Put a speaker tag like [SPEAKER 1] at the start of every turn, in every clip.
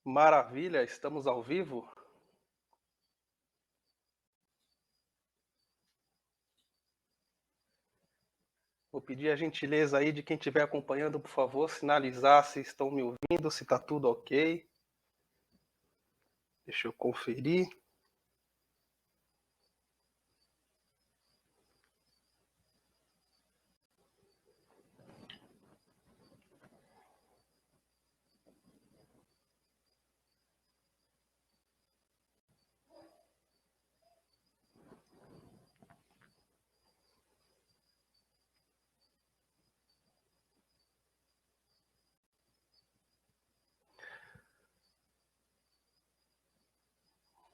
[SPEAKER 1] Maravilha, estamos ao vivo. Vou pedir a gentileza aí de quem estiver acompanhando, por favor, sinalizar se estão me ouvindo, se está tudo ok. Deixa eu conferir.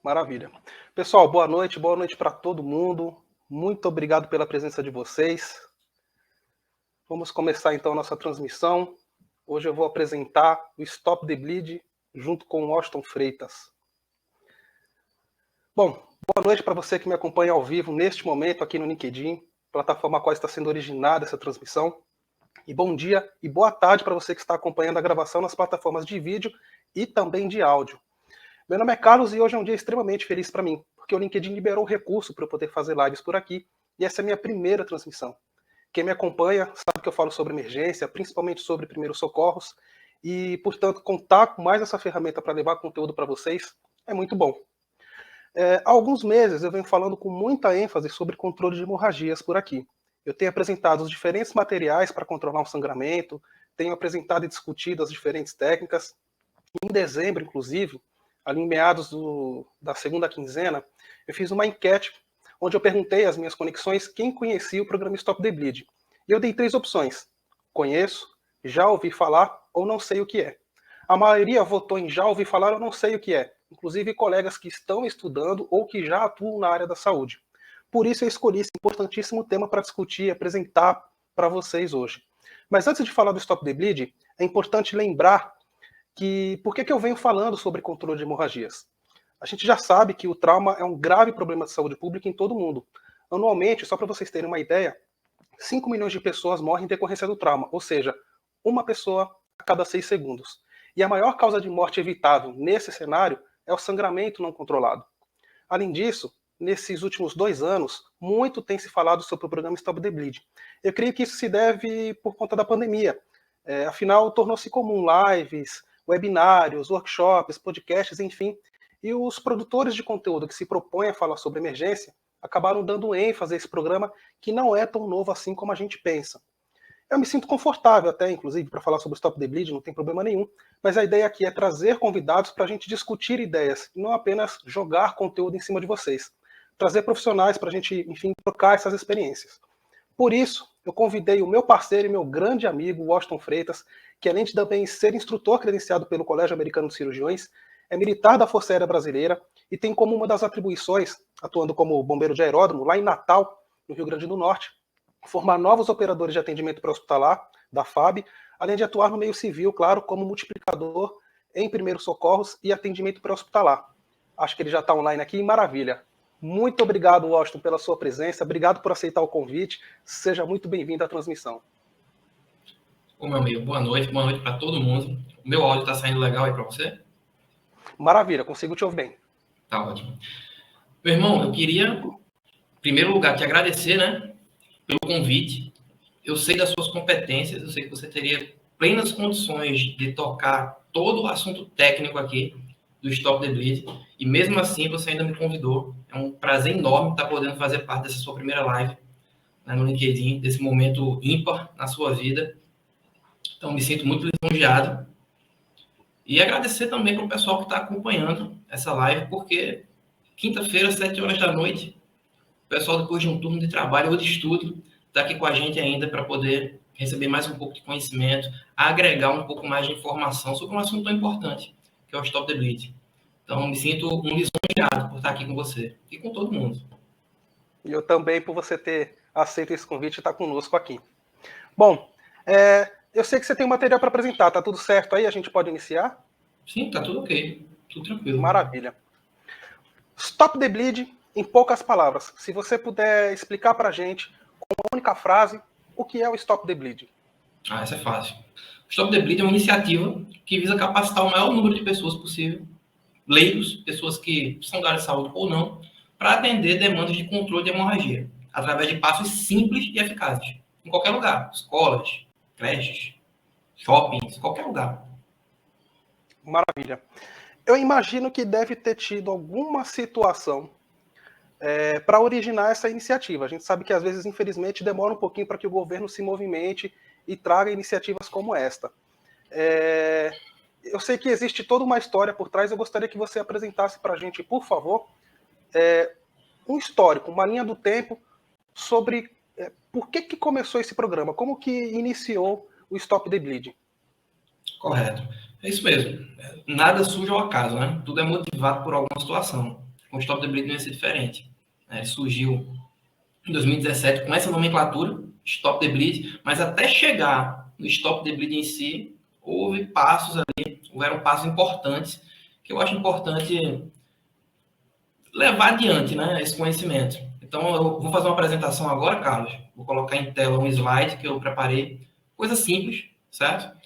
[SPEAKER 1] Maravilha. Pessoal, boa noite para todo mundo. Muito obrigado pela presença de vocês. Vamos começar então a nossa transmissão. Hoje eu vou apresentar o Stop the Bleed junto com o Washington Freitas. Bom, boa noite para você que me acompanha ao vivo neste momento aqui no LinkedIn, plataforma a qual está sendo originada essa transmissão. E bom dia e boa tarde para você que está acompanhando a gravação nas plataformas de vídeo e também de áudio. Meu nome é Carlos e hoje é um dia extremamente feliz para mim, porque o LinkedIn liberou o recurso para eu poder fazer lives por aqui, e essa é a minha primeira transmissão. Quem me acompanha sabe que eu falo sobre emergência, principalmente sobre primeiros socorros, e, portanto, contar com mais essa ferramenta para levar conteúdo para vocês é muito bom. Há alguns meses eu venho falando com muita ênfase sobre controle de hemorragias por aqui. Eu tenho apresentado os diferentes materiais para controlar um sangramento, tenho apresentado e discutido as diferentes técnicas. Em dezembro, inclusive, ali em meados da segunda quinzena, eu fiz uma enquete onde eu perguntei às minhas conexões quem conhecia o programa Stop the Bleed. E eu dei 3 opções: conheço, já ouvi falar ou não sei o que é. A maioria votou em já ouvi falar ou não sei o que é, inclusive colegas que estão estudando ou que já atuam na área da saúde. Por isso eu escolhi esse importantíssimo tema para discutir e apresentar para vocês hoje. Mas antes de falar do Stop the Bleed, é importante lembrar que por que eu venho falando sobre controle de hemorragias? A gente já sabe que o trauma é um grave problema de saúde pública em todo o mundo. Anualmente, só para vocês terem uma ideia, 5 milhões de pessoas morrem em decorrência do trauma, ou seja, uma pessoa a cada 6 segundos. E a maior causa de morte evitável nesse cenário é o sangramento não controlado. Além disso, nesses últimos 2 anos, muito tem se falado sobre o programa Stop the Bleed. Eu creio que isso se deve por conta da pandemia. Afinal, tornou-se comum lives, webinários, workshops, podcasts, enfim. E os produtores de conteúdo que se propõem a falar sobre emergência acabaram dando ênfase a esse programa que não é tão novo assim como a gente pensa. Eu me sinto confortável até, inclusive, para falar sobre o Stop the Bleed, não tem problema nenhum, mas a ideia aqui é trazer convidados para a gente discutir ideias, e não apenas jogar conteúdo em cima de vocês. Trazer profissionais para a gente, enfim, trocar essas experiências. Por isso, eu convidei o meu parceiro e meu grande amigo, Washington Freitas, que além de também ser instrutor credenciado pelo Colégio Americano de Cirurgiões, é militar da Força Aérea Brasileira e tem como uma das atribuições, atuando como bombeiro de aeródromo, lá em Natal, no Rio Grande do Norte, formar novos operadores de atendimento pré-hospitalar, da FAB, além de atuar no meio civil, claro, como multiplicador em primeiros socorros e atendimento pré-hospitalar. Acho que ele já está online aqui, maravilha. Muito obrigado, Washington, pela sua presença, obrigado por aceitar o convite, seja muito bem-vindo à transmissão.
[SPEAKER 2] Ô, meu amigo, boa noite para todo mundo. O meu áudio está saindo legal aí para você?
[SPEAKER 1] Maravilha, consigo te ouvir bem.
[SPEAKER 2] Tá ótimo. Meu irmão, eu queria, em primeiro lugar, te agradecer, né, pelo convite. Eu sei das suas competências, eu sei que você teria plenas condições de tocar todo o assunto técnico aqui do Stop the Bleed, e mesmo assim você ainda me convidou. É um prazer enorme estar podendo fazer parte dessa sua primeira live, né, no LinkedIn, desse momento ímpar na sua vida. Então, me sinto muito lisonjeado. E agradecer também para o pessoal que está acompanhando essa live, porque quinta-feira, 7 horas da noite, o pessoal, depois de um turno de trabalho ou de estudo, está aqui com a gente ainda para poder receber mais um pouco de conhecimento, agregar um pouco mais de informação sobre um assunto tão importante, que é o Stop the Bleed. Então, me sinto um lisonjeado por estar aqui com você e com todo mundo.
[SPEAKER 1] E eu também por você ter aceito esse convite e estar conosco aqui. Bom, eu sei que você tem um material para apresentar, tá tudo certo aí? A gente pode iniciar?
[SPEAKER 2] Sim, tá tudo ok, tudo tranquilo.
[SPEAKER 1] Maravilha. Stop the Bleed, em poucas palavras. Se você puder explicar para a gente, com uma única frase, o que é o Stop the Bleed?
[SPEAKER 2] Essa é fácil. O Stop the Bleed é uma iniciativa que visa capacitar o maior número de pessoas possível, leigos, pessoas que são da área de saúde ou não, para atender demandas de controle de hemorragia, através de passos simples e eficazes, em qualquer lugar, escolas, creches, shoppings, qualquer lugar.
[SPEAKER 1] Maravilha. Eu imagino que deve ter tido alguma situação para originar essa iniciativa. A gente sabe que às vezes, infelizmente, demora um pouquinho para que o governo se movimente e traga iniciativas como esta. Eu sei que existe toda uma história por trás, eu gostaria que você apresentasse para a gente, por favor, um histórico, uma linha do tempo sobre por que começou esse programa, como que iniciou o Stop the Bleed.
[SPEAKER 2] Correto. É isso mesmo. Nada surge ao acaso, né? Tudo é motivado por alguma situação. O Stop the Bleed não ia ser diferente. Ele surgiu em 2017 com essa nomenclatura, Stop the Bleed, mas até chegar no Stop the Bleed em si, houve passos ali, houveram passos importantes, que eu acho importante levar adiante, né, esse conhecimento. Então, eu vou fazer uma apresentação agora, Carlos. Vou colocar em tela um slide que eu preparei. Coisa simples, certo?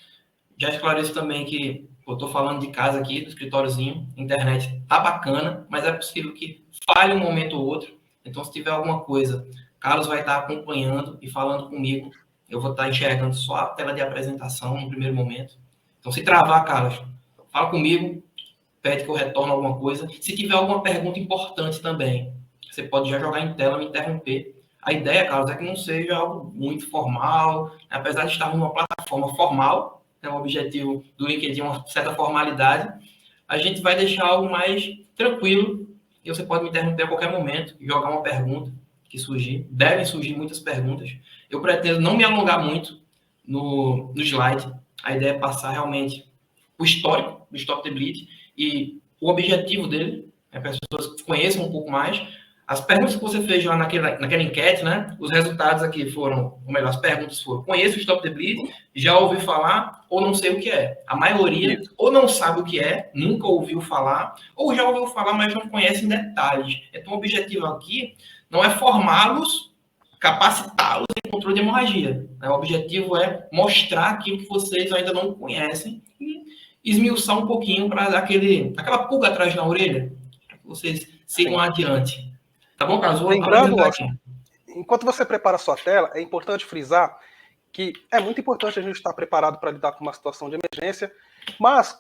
[SPEAKER 2] Já esclareço também que eu estou falando de casa aqui, do escritóriozinho, internet tá bacana, mas é possível que falhe um momento ou outro. Então, se tiver alguma coisa, Carlos vai estar acompanhando e falando comigo. Eu vou estar enxergando só a tela de apresentação no primeiro momento. Então, se travar, Carlos, fala comigo, pede que eu retorne alguma coisa. Se tiver alguma pergunta importante também, você pode já jogar em tela, me interromper. A ideia, Carlos, é que não seja algo muito formal, apesar de estar numa plataforma formal, é o objetivo do LinkedIn, uma certa formalidade, a gente vai deixar algo mais tranquilo e você pode me interromper a qualquer momento e jogar uma pergunta que surgir. Devem surgir muitas perguntas. Eu pretendo não me alongar muito no slide. A ideia é passar realmente o histórico do Stop the Bleed e o objetivo dele, né, para as pessoas conheçam um pouco mais. As perguntas que você fez lá naquela enquete, né? Os resultados aqui foram, ou melhor, as perguntas foram: conheço o Stop the Bleed, já ouvi falar ou não sei o que é. A maioria ou não sabe o que é, nunca ouviu falar, ou já ouviu falar, mas não conhece em detalhes. Então, o objetivo aqui não é formá-los, capacitá-los em controle de hemorragia. Né? O objetivo é mostrar aquilo que vocês ainda não conhecem e esmiuçar um pouquinho para dar aquela pulga atrás na orelha, para que vocês sigam adiante. Tá bom, Carlos?
[SPEAKER 1] Lembrando, Washington, enquanto você prepara a sua tela, é importante frisar que é muito importante a gente estar preparado para lidar com uma situação de emergência, mas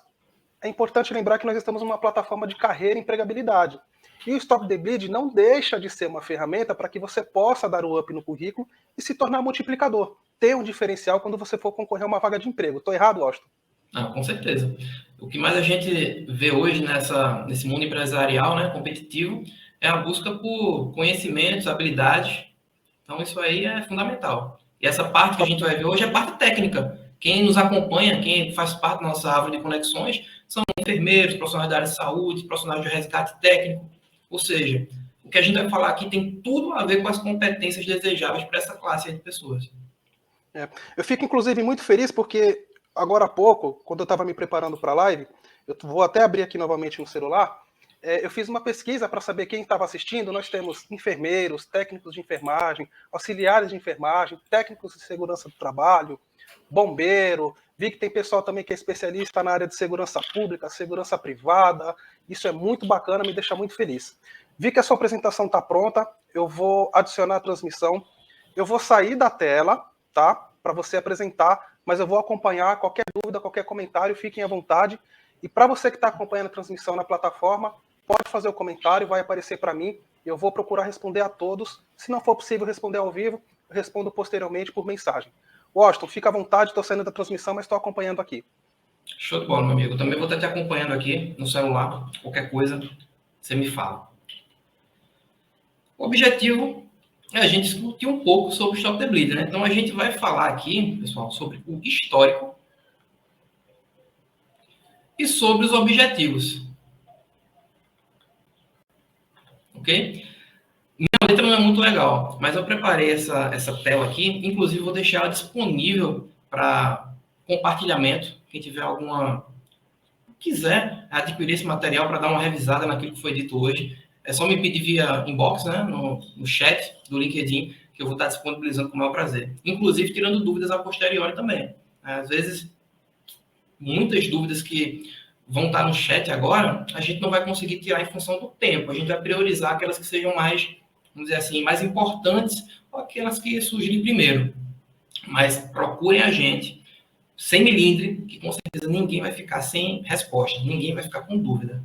[SPEAKER 1] é importante lembrar que nós estamos numa plataforma de carreira e empregabilidade. E o Stop the Bleed não deixa de ser uma ferramenta para que você possa dar o up no currículo e se tornar multiplicador, ter um diferencial quando você for concorrer a uma vaga de emprego. Estou errado, Washington?
[SPEAKER 2] Não, com certeza. O que mais a gente vê hoje nesse mundo empresarial, né, competitivo, é a busca por conhecimentos, habilidades. Então, isso aí é fundamental. E essa parte que a gente vai ver hoje é parte técnica. Quem nos acompanha, quem faz parte da nossa árvore de conexões, são enfermeiros, profissionais da área de saúde, profissionais de resgate técnico. Ou seja, o que a gente vai falar aqui tem tudo a ver com as competências desejáveis para essa classe de pessoas.
[SPEAKER 1] Eu fico, inclusive, muito feliz porque, agora há pouco, quando eu estava me preparando para a live, eu vou até abrir aqui novamente no celular, eu fiz uma pesquisa para saber quem estava assistindo. Nós temos enfermeiros, técnicos de enfermagem, auxiliares de enfermagem, técnicos de segurança do trabalho, bombeiro. Vi que tem pessoal também que é especialista na área de segurança pública, segurança privada. Isso é muito bacana, me deixa muito feliz. Vi que a sua apresentação está pronta, eu vou adicionar a transmissão. Eu vou sair da tela, tá? Para você apresentar, mas eu vou acompanhar. Qualquer dúvida, qualquer comentário, fiquem à vontade. E para você que está acompanhando a transmissão na plataforma, pode fazer o comentário, vai aparecer para mim. Eu vou procurar responder a todos. Se não for possível responder ao vivo, eu respondo posteriormente por mensagem. Washington, fica à vontade, estou saindo da transmissão, mas estou acompanhando aqui.
[SPEAKER 2] Show de bola, meu amigo. Eu também vou estar te acompanhando aqui no celular. Qualquer coisa, você me fala. O objetivo é a gente discutir um pouco sobre o Stop the Bleed, né? Então, a gente vai falar aqui, pessoal, sobre o histórico e sobre os objetivos. Ok? Minha letra não é muito legal, mas eu preparei essa tela aqui. Inclusive, vou deixar ela disponível para compartilhamento. Quem tiver quiser adquirir esse material para dar uma revisada naquilo que foi dito hoje, é só me pedir via inbox, né, no chat do LinkedIn, que eu vou estar disponibilizando com o maior prazer. Inclusive, tirando dúvidas a posteriori também. Às vezes, muitas dúvidas que vão estar no chat agora, a gente não vai conseguir tirar em função do tempo. A gente vai priorizar aquelas que sejam mais, vamos dizer assim, mais importantes, ou aquelas que surgirem primeiro. Mas procurem a gente, sem milindre, que com certeza ninguém vai ficar sem resposta, ninguém vai ficar com dúvida.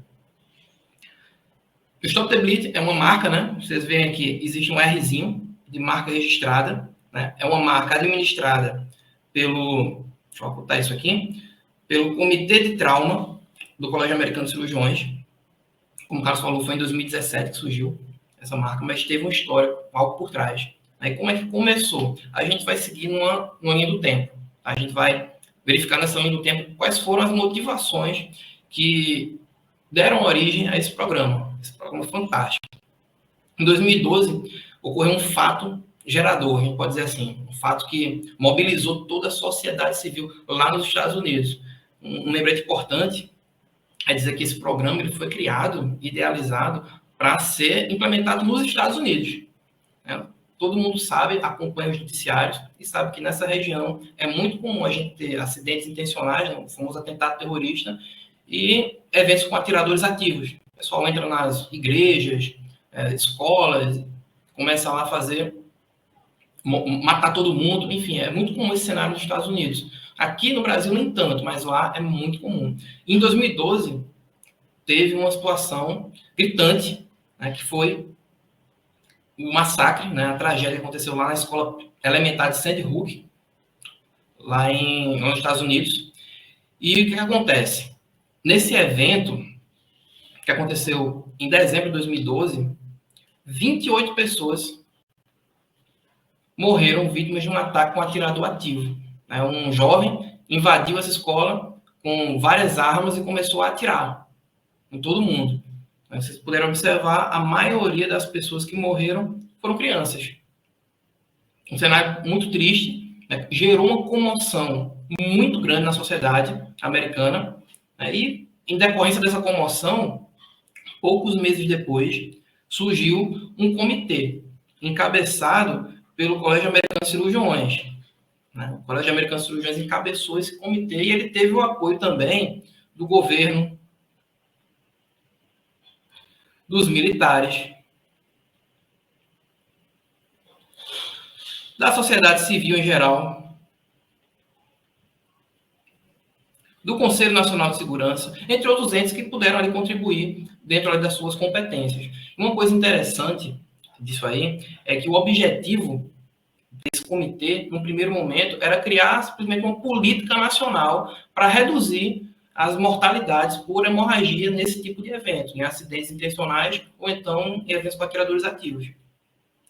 [SPEAKER 2] O Stop the Bleed é uma marca, né? Vocês veem aqui, existe um Rzinho de marca registrada, né? É uma marca administrada pelo, deixa eu ocultar isso aqui, pelo Comitê de Trauma do Colégio Americano de Cirurgiões. Como o Carlos falou, foi em 2017 que surgiu essa marca, mas teve uma história, algo por trás. Aí como é que começou? A gente vai seguir numa linha do tempo. A gente vai verificar nessa linha do tempo quais foram as motivações que deram origem a esse programa fantástico. Em 2012, ocorreu um fato gerador, a gente pode dizer assim, um fato que mobilizou toda a sociedade civil lá nos Estados Unidos. Um lembrete importante é dizer que esse programa ele foi criado, idealizado, para ser implementado nos Estados Unidos. Todo mundo sabe, acompanha os noticiários e sabe que nessa região é muito comum a gente ter acidentes intencionais, o famoso atentado terrorista, e eventos com atiradores ativos. O pessoal entra nas igrejas, escolas, começa lá a fazer, matar todo mundo, enfim, é muito comum esse cenário nos Estados Unidos. Aqui no Brasil nem tanto, mas lá é muito comum. Em 2012, teve uma situação gritante, né, que foi o massacre, né, a tragédia que aconteceu lá na escola elementar de Sandy Hook, lá nos Estados Unidos. E o que acontece? Nesse evento, que aconteceu em dezembro de 2012, 28 pessoas morreram vítimas de um ataque com um atirador ativo. Um jovem invadiu essa escola com várias armas e começou a atirar em todo mundo. Vocês puderam observar, a maioria das pessoas que morreram foram crianças. Um cenário muito triste, né? Gerou uma comoção muito grande na sociedade americana, né? E, em decorrência dessa comoção, poucos meses depois, surgiu um comitê encabeçado pelo Colégio Americano de Cirurgiões. O Colégio Americano de Cirurgiões encabeçou esse comitê e ele teve o apoio também do governo, dos militares, da sociedade civil em geral, do Conselho Nacional de Segurança, entre outros entes que puderam ali contribuir dentro ali das suas competências. Uma coisa interessante disso aí é que o objetivo desse comitê, no primeiro momento, era criar simplesmente uma política nacional para reduzir as mortalidades por hemorragia nesse tipo de evento, em acidentes intencionais ou então em eventos com atiradores ativos.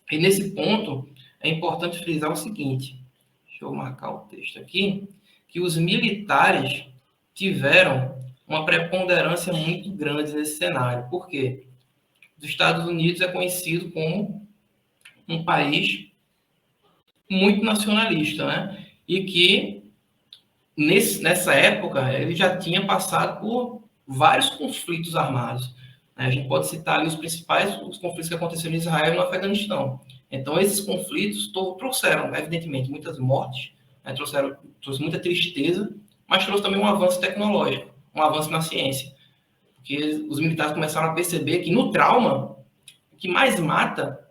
[SPEAKER 2] E nesse ponto, é importante frisar o seguinte, deixa eu marcar o texto aqui, que os militares tiveram uma preponderância muito grande nesse cenário. Por quê? Os Estados Unidos é conhecido como um país muito nacionalista, né? E que, nessa época, ele já tinha passado por vários conflitos armados. A gente pode citar ali os conflitos que aconteceram em Israel e no Afeganistão. Então, esses conflitos trouxeram, evidentemente, muitas mortes, né? Trouxe muita tristeza, mas trouxe também um avanço tecnológico, um avanço na ciência. Porque os militares começaram a perceber que no trauma, o que mais mata,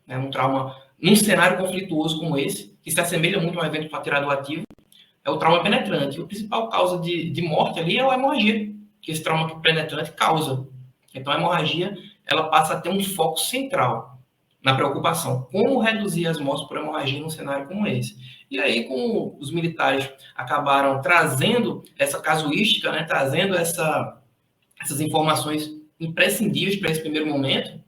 [SPEAKER 2] né, um trauma num cenário conflituoso como esse, que se assemelha muito a um evento com atirador ativo, é o trauma penetrante. E a principal causa de morte ali é a hemorragia, que esse trauma penetrante causa. Então, a hemorragia, ela passa a ter um foco central na preocupação. Como reduzir as mortes por hemorragia num cenário como esse? E aí, como os militares acabaram trazendo essa casuística, né, trazendo essas informações imprescindíveis para esse primeiro momento,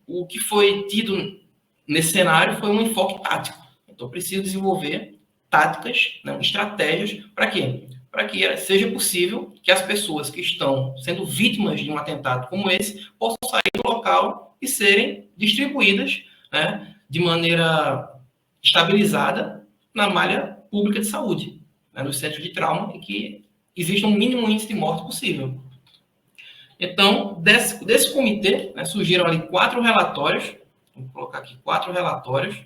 [SPEAKER 2] o que foi tido nesse cenário foi um enfoque tático. Então, preciso desenvolver táticas, né, estratégias, para quê? Para que seja possível que as pessoas que estão sendo vítimas de um atentado como esse possam sair do local e serem distribuídas, né, de maneira estabilizada na malha pública de saúde, né, nos centros de trauma, e que exista um mínimo índice de morte possível. Então, desse comitê, né, surgiram ali 4 relatórios Vou colocar aqui 4 relatórios.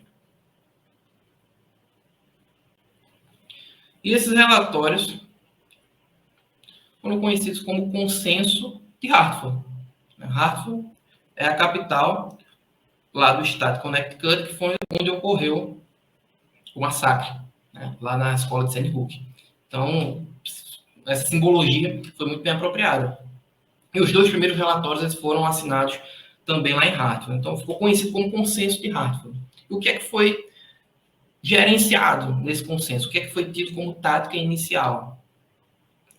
[SPEAKER 2] E esses relatórios foram conhecidos como Consenso de Hartford. Hartford é a capital lá do estado de Connecticut, que foi onde ocorreu o massacre, né, lá na escola de Sandy Hook. Então, essa simbologia foi muito bem apropriada. E os 2 primeiros relatórios eles foram assinados também lá em Hartford. Então, ficou conhecido como Consenso de Hartford. E o que é que foi gerenciado nesse consenso? O que é que foi tido como tática inicial?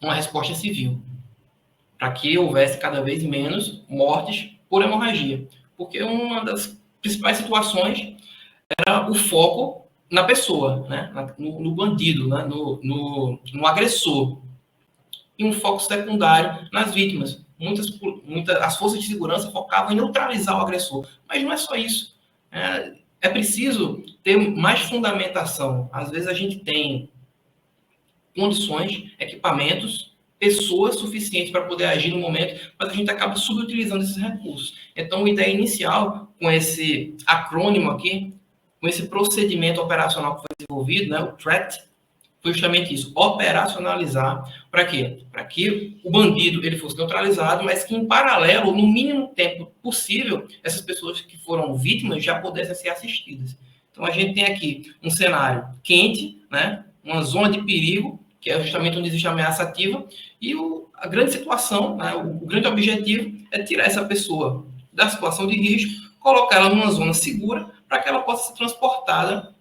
[SPEAKER 2] Uma resposta civil, para que houvesse cada vez menos mortes por hemorragia. Porque uma das principais situações era o foco na pessoa, né? no bandido, né? no agressor. E um foco secundário nas vítimas. As forças de segurança focavam em neutralizar o agressor. Mas não é só isso. É preciso ter mais fundamentação. Às vezes a gente tem condições, equipamentos, pessoas suficientes para poder agir no momento, mas a gente acaba subutilizando esses recursos. Então, a ideia inicial, com esse acrônimo aqui, com esse procedimento operacional que foi desenvolvido, né, o TREAT, foi justamente isso, operacionalizar. Para quê? Para que o bandido ele fosse neutralizado, mas que, em paralelo, no mínimo tempo possível, essas pessoas que foram vítimas já pudessem ser assistidas. Então, a gente tem aqui um cenário quente, né, uma zona de perigo, que é justamente onde existe a ameaça ativa, e a grande situação, né, o grande objetivo é tirar essa pessoa da situação de risco, colocar ela numa zona segura, para que ela possa ser transportada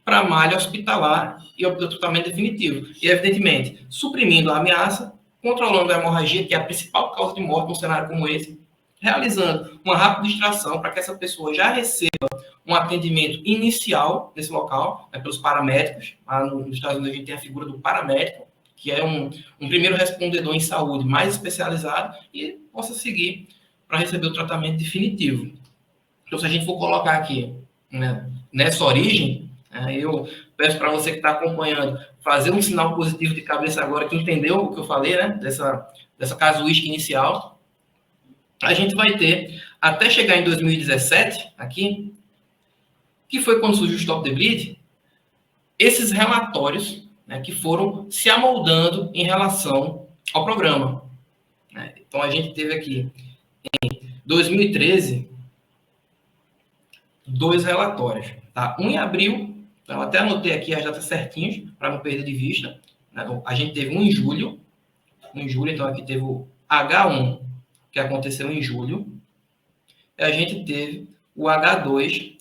[SPEAKER 2] para a malha hospitalar e obter o tratamento definitivo. E, evidentemente, suprimindo a ameaça, controlando a hemorragia, que é a principal causa de morte num cenário como esse, realizando uma rápida extração para que essa pessoa já receba um atendimento inicial nesse local, né, pelos paramédicos. Lá nos Estados Unidos a gente tem a figura do paramédico, que é um primeiro respondedor em saúde mais especializado e possa seguir para receber o tratamento definitivo. Então, se a gente for colocar aqui, né, nessa origem, eu peço para você que está acompanhando fazer um sinal positivo de cabeça agora, que entendeu o que eu falei, né, dessa casuística inicial. A gente vai ter, até chegar em 2017, aqui, que foi quando surgiu o Stop the Bleed, esses relatórios, né, que foram se amoldando em relação ao programa. Né? Então, a gente teve aqui, em 2013, 2 relatórios. Tá? Um em abril, então, eu até anotei aqui as datas certinhas, para não perder de vista. Né? Então, a gente teve um em julho, então aqui teve o H1, que aconteceu em julho, e a gente teve o H2,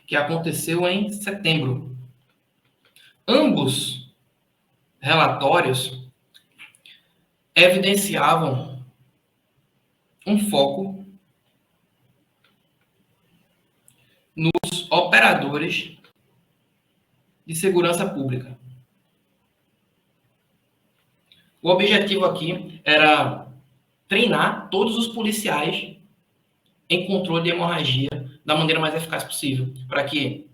[SPEAKER 2] que aconteceu em setembro. Ambos relatórios evidenciavam um foco nos operadores de segurança pública. O objetivo aqui era treinar todos os policiais em controle de hemorragia da maneira mais eficaz possível, para que,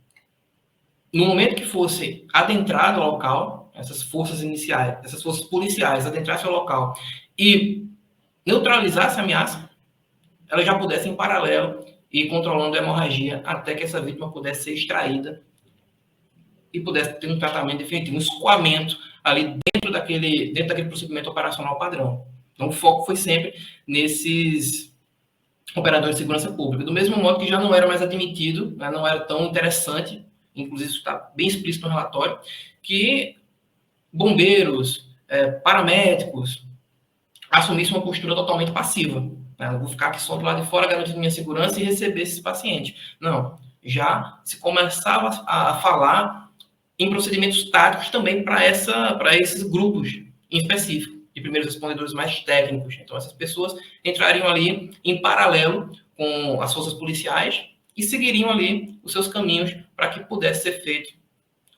[SPEAKER 2] no momento que fosse adentrado ao local, essas forças iniciais, essas forças policiais adentrassem ao local e neutralizassem a ameaça, elas já pudessem, em paralelo, ir controlando a hemorragia até que essa vítima pudesse ser extraída e pudesse ter um tratamento definitivo, um escoamento ali dentro daquele procedimento operacional padrão. Então, o foco foi sempre nesses operadores de segurança pública. Do mesmo modo que já não era mais admitido, né, não era tão interessante, inclusive isso está bem explícito no relatório, que bombeiros, paramédicos assumissem uma postura totalmente passiva. Né? Eu vou ficar aqui só do lado de fora, garantindo minha segurança e receber esses pacientes. Não, já se começava a falar em procedimentos táticos também para esses grupos em específico, de primeiros respondedores mais técnicos. Então, essas pessoas entrariam ali em paralelo com as forças policiais e seguiriam ali os seus caminhos para que pudesse ser feito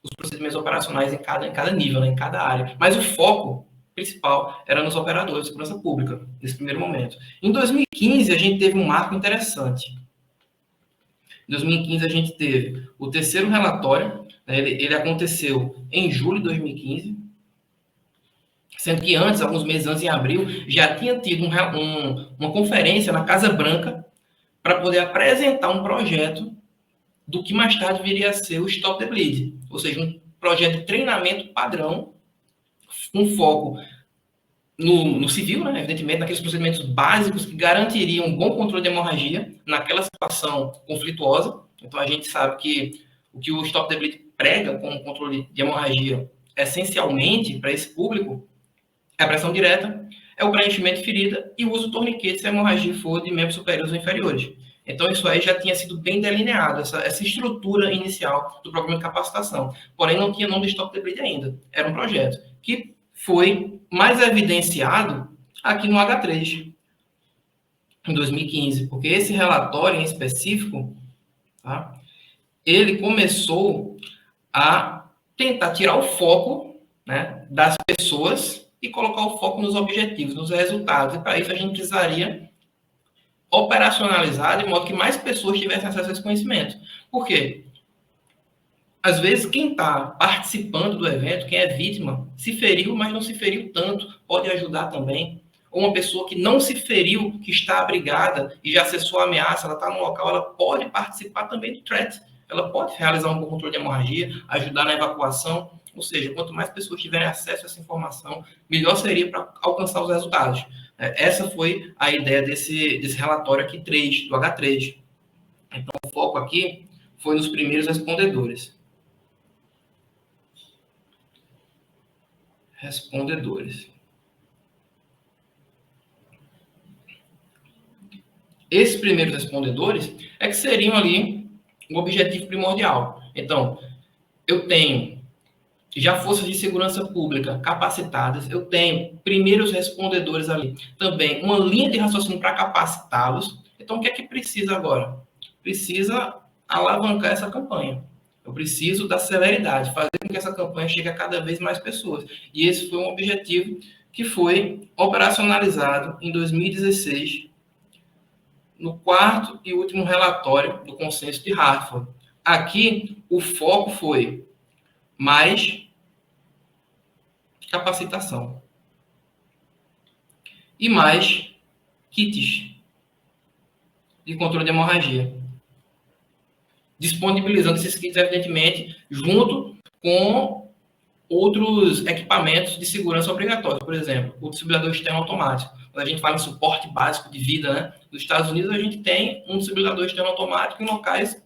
[SPEAKER 2] os procedimentos operacionais em cada nível, né, em cada área. Mas o foco principal era nos operadores de segurança pública, nesse primeiro momento. Em 2015, a gente teve um marco interessante. Em 2015, a gente teve o terceiro relatório, né, ele aconteceu em julho de 2015, sendo que antes, alguns meses antes, em abril, já tinha tido uma conferência na Casa Branca para poder apresentar um projeto do que mais tarde viria a ser o Stop the Bleed, ou seja, um projeto de treinamento padrão, com foco no civil, né? Evidentemente, naqueles procedimentos básicos que garantiriam um bom controle de hemorragia naquela situação conflituosa. Então, a gente sabe que o que o Stop the Bleed prega como controle de hemorragia, essencialmente, para esse público, é a pressão direta, é o preenchimento de ferida e o uso do torniquete se a hemorragia for de membros superiores ou inferiores. Então, isso aí já tinha sido bem delineado, essa estrutura inicial do programa de capacitação. Porém, não tinha nome de Stop the Bleed ainda. Era um projeto que foi mais evidenciado aqui no H3, em 2015, porque esse relatório em específico, tá, ele começou a tentar tirar o foco, né, das pessoas e colocar o foco nos objetivos, nos resultados. E para isso a gente precisaria operacionalizar de modo que mais pessoas tivessem acesso a esse conhecimento. Por quê? Às vezes, quem está participando do evento, quem é vítima, se feriu, mas não se feriu tanto, pode ajudar também. Ou uma pessoa que não se feriu, que está abrigada e já acessou a ameaça, ela está no local, ela pode participar também do threat. Ela pode realizar um bom controle de hemorragia, ajudar na evacuação. Ou seja, quanto mais pessoas tiverem acesso a essa informação, melhor seria para alcançar os resultados. Essa foi a ideia desse relatório aqui 3, do H3. Então, o foco aqui foi nos primeiros respondedores. Esses primeiros respondedores é que seriam ali o objetivo primordial. Então, eu tenho já forças de segurança pública capacitadas, eu tenho primeiros respondedores ali, também uma linha de raciocínio para capacitá-los. Então, o que é que precisa agora? Precisa alavancar essa campanha. Eu preciso da celeridade, fazer com que essa campanha chegue a cada vez mais pessoas. E esse foi um objetivo que foi operacionalizado em 2016, no quarto e último relatório do Consenso de Hartford. Aqui, o foco foi mais capacitação e mais kits de controle de hemorragia, disponibilizando esses kits, evidentemente, junto com outros equipamentos de segurança obrigatórios. Por exemplo, o desfibrilador externo automático. Quando a gente fala em suporte básico de vida, né? Nos Estados Unidos, a gente tem um desfibrilador externo automático em locais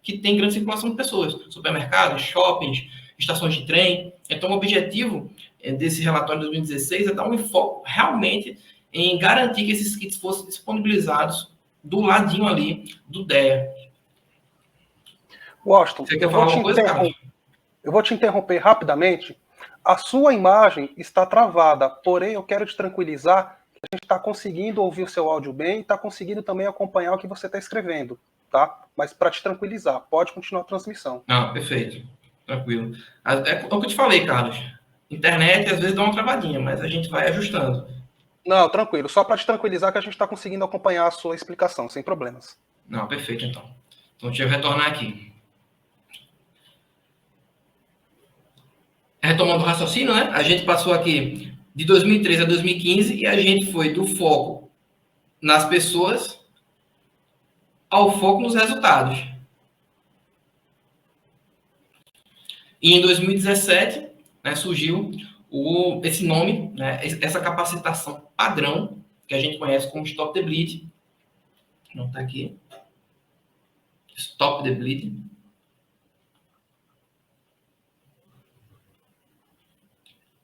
[SPEAKER 2] que tem grande circulação de pessoas. Supermercados, shoppings, estações de trem. Então, o objetivo desse relatório de 2016 é dar um enfoque realmente em garantir que esses kits fossem disponibilizados do ladinho ali do DEA.
[SPEAKER 1] Washington, eu vou te interromper rapidamente. A sua imagem está travada, porém eu quero te tranquilizar que a gente está conseguindo ouvir o seu áudio bem e está conseguindo também acompanhar o que você está escrevendo, tá? Mas para te tranquilizar, pode continuar a transmissão.
[SPEAKER 2] Não, perfeito. Tranquilo. É o que eu te falei, Carlos. Internet às vezes dá uma travadinha, mas a gente vai ajustando.
[SPEAKER 1] Não, tranquilo. Só para te tranquilizar que a gente está conseguindo acompanhar a sua explicação, sem problemas.
[SPEAKER 2] Não, perfeito, então. Então, deixa eu retornar aqui. Retomando o raciocínio, né? A gente passou aqui de 2013 a 2015 e a gente foi do foco nas pessoas ao foco nos resultados. E em 2017, né, surgiu esse nome, né, essa capacitação padrão, que a gente conhece como Stop the Bleed. Não está aqui. Stop the Bleed.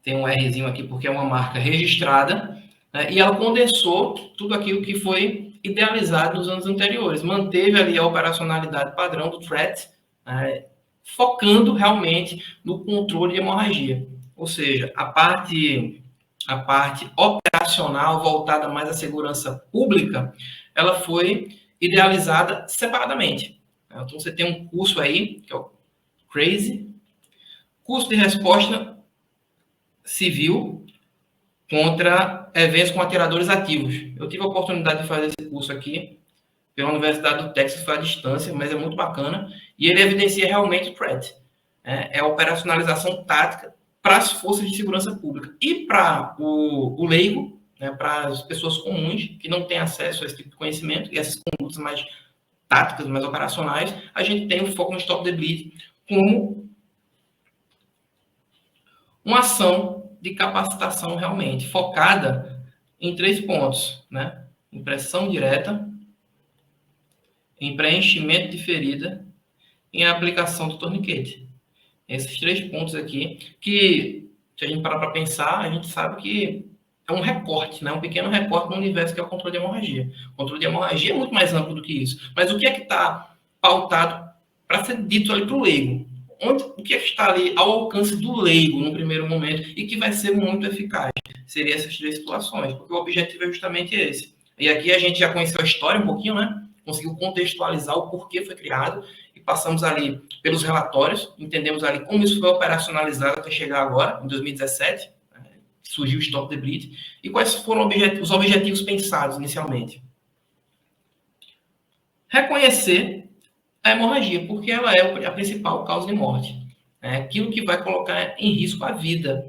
[SPEAKER 2] Tem um Rzinho aqui porque é uma marca registrada, né, e ela condensou tudo aquilo que foi idealizado nos anos anteriores. Manteve ali a operacionalidade padrão do threat, né, focando realmente no controle de hemorragia. Ou seja, a parte operacional voltada mais à segurança pública, ela foi idealizada separadamente. Então, você tem um curso aí, que é o CRAZY, curso de resposta civil contra eventos com atiradores ativos. Eu tive a oportunidade de fazer esse curso aqui pela Universidade do Texas, foi à distância, mas é muito bacana, e ele evidencia realmente o threat. É a operacionalização tática para as forças de segurança pública. E para o leigo, né, para as pessoas comuns que não têm acesso a esse tipo de conhecimento e essas condutas mais táticas, mais operacionais, a gente tem o foco no Stop the Bleed como uma ação de capacitação realmente focada em 3 pontos, né? Em pressão direta, em preenchimento de ferida e em aplicação do torniquete. Esses 3 pontos aqui, que se a gente parar para pensar, a gente sabe que é um recorte, né? Um pequeno recorte no universo que é o controle de hemorragia. O controle de hemorragia é muito mais amplo do que isso. Mas o que é que está pautado para ser dito ali para o leigo? O que é que está ali ao alcance do leigo no primeiro momento e que vai ser muito eficaz? Seria essas 3 situações, porque o objetivo é justamente esse. E aqui a gente já conheceu a história um pouquinho, né? Conseguiu contextualizar o porquê foi criado e passamos ali pelos relatórios, entendemos ali como isso foi operacionalizado até chegar agora, em 2017, surgiu o Stop the Bleed, e quais foram os objetivos pensados inicialmente. Reconhecer a hemorragia, porque ela é a principal causa de morte. É aquilo que vai colocar em risco a vida.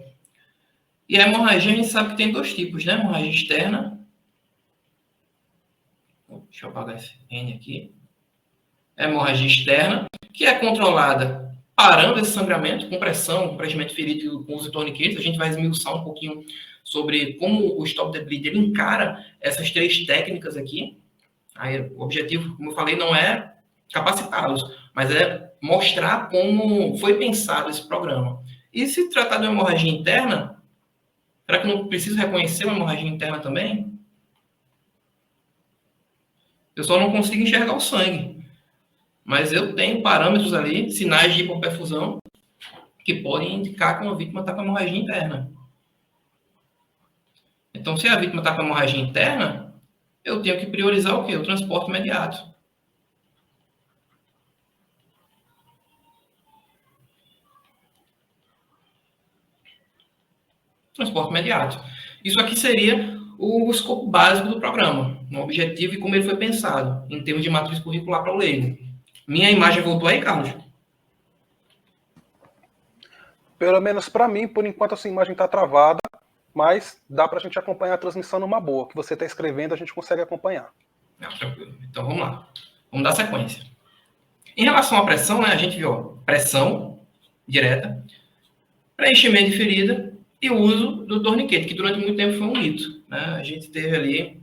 [SPEAKER 2] E a hemorragia, a gente sabe que tem 2 tipos, né? Hemorragia externa. Deixa eu apagar esse N aqui. A hemorragia externa, que é controlada parando esse sangramento, com pressão, com preenchimento ferido com uso de torniquetes. A gente vai esmiuçar um pouquinho sobre como o Stop the Bleed ele encara essas 3 técnicas aqui. Aí, o objetivo, como eu falei, não é capacitá-los, mas é mostrar como foi pensado esse programa. E se tratar de uma hemorragia interna, será que não preciso reconhecer uma hemorragia interna também? Eu só não consigo enxergar o sangue. Mas eu tenho parâmetros ali, sinais de hipoperfusão, que podem indicar que uma vítima está com hemorragia interna. Então, se a vítima está com hemorragia interna, eu tenho que priorizar o quê? O transporte imediato. Transporte imediato. Isso aqui seria o escopo básico do programa, o objetivo e como ele foi pensado, em termos de matriz curricular para o leigo. Minha imagem voltou aí, Carlos?
[SPEAKER 1] Pelo menos para mim, por enquanto, essa imagem está travada, mas dá para a gente acompanhar a transmissão numa boa. O que você está escrevendo, a gente consegue acompanhar.
[SPEAKER 2] Não, tranquilo. Então, vamos lá. Vamos dar sequência. Em relação à pressão, né, a gente viu ó, pressão direta, preenchimento de ferida e o uso do torniquete, que durante muito tempo foi um mito. Né? A gente teve ali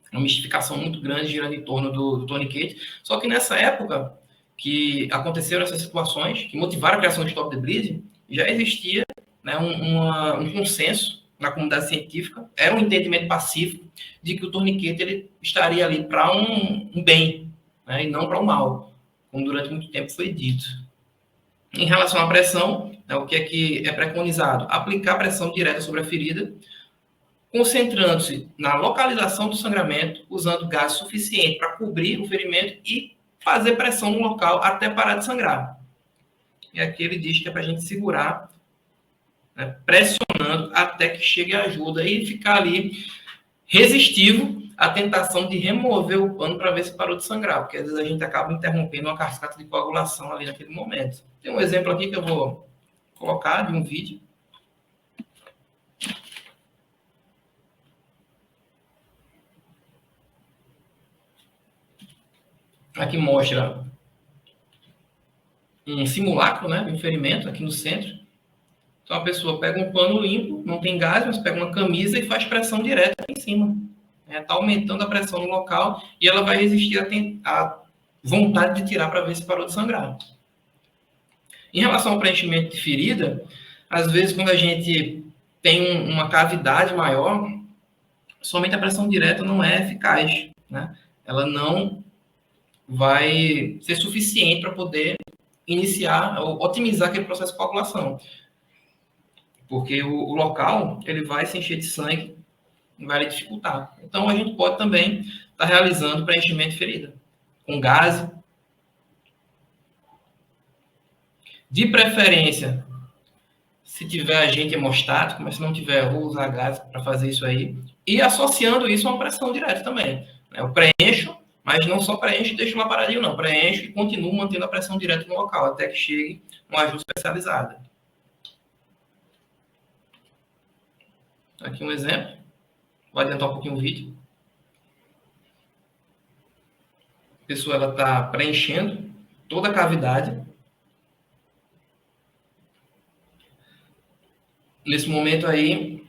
[SPEAKER 2] uma mistificação muito grande girando em torno do torniquete, só que nessa época que aconteceram essas situações, que motivaram a criação do Stop the Bleed, já existia né, um consenso na comunidade científica, era um entendimento pacífico de que o torniquete ele estaria ali para um bem, né, e não para o mal, como durante muito tempo foi dito. Em relação à pressão, né, o que é preconizado? Aplicar pressão direta sobre a ferida, concentrando-se na localização do sangramento, usando gás suficiente para cobrir o ferimento e fazer pressão no local até parar de sangrar. E aqui ele diz que é para a gente segurar, né, pressionando até que chegue a ajuda e ficar ali resistivo à tentação de remover o pano para ver se parou de sangrar, porque às vezes a gente acaba interrompendo uma cascata de coagulação ali naquele momento. Tem um exemplo aqui que eu vou colocar de um vídeo. Aqui mostra um simulacro, né, de um ferimento aqui no centro. Então a pessoa pega um pano limpo, não tem gás, mas pega uma camisa e faz pressão direta aqui em cima. Está aumentando a pressão no local e ela vai resistir à vontade de tirar para ver se parou de sangrar. Em relação ao preenchimento de ferida, às vezes quando a gente tem uma cavidade maior, somente a pressão direta não é eficaz, né? Ela não vai ser suficiente para poder iniciar ou otimizar aquele processo de coagulação. Porque o local, ele vai se encher de sangue e vai dificultar. Então, a gente pode também estar realizando preenchimento de ferida, com gás. De preferência, se tiver agente hemostático, mas se não tiver, eu vou usar gás para fazer isso aí. E associando isso a uma pressão direta também. Eu preencho, mas não só preencho e deixo lá paradinho, não. Preencho e continuo mantendo a pressão direta no local, até que chegue uma ajuda especializada. Aqui um exemplo. Vou adiantar um pouquinho o vídeo. A pessoa ela está preenchendo toda a cavidade. Nesse momento aí,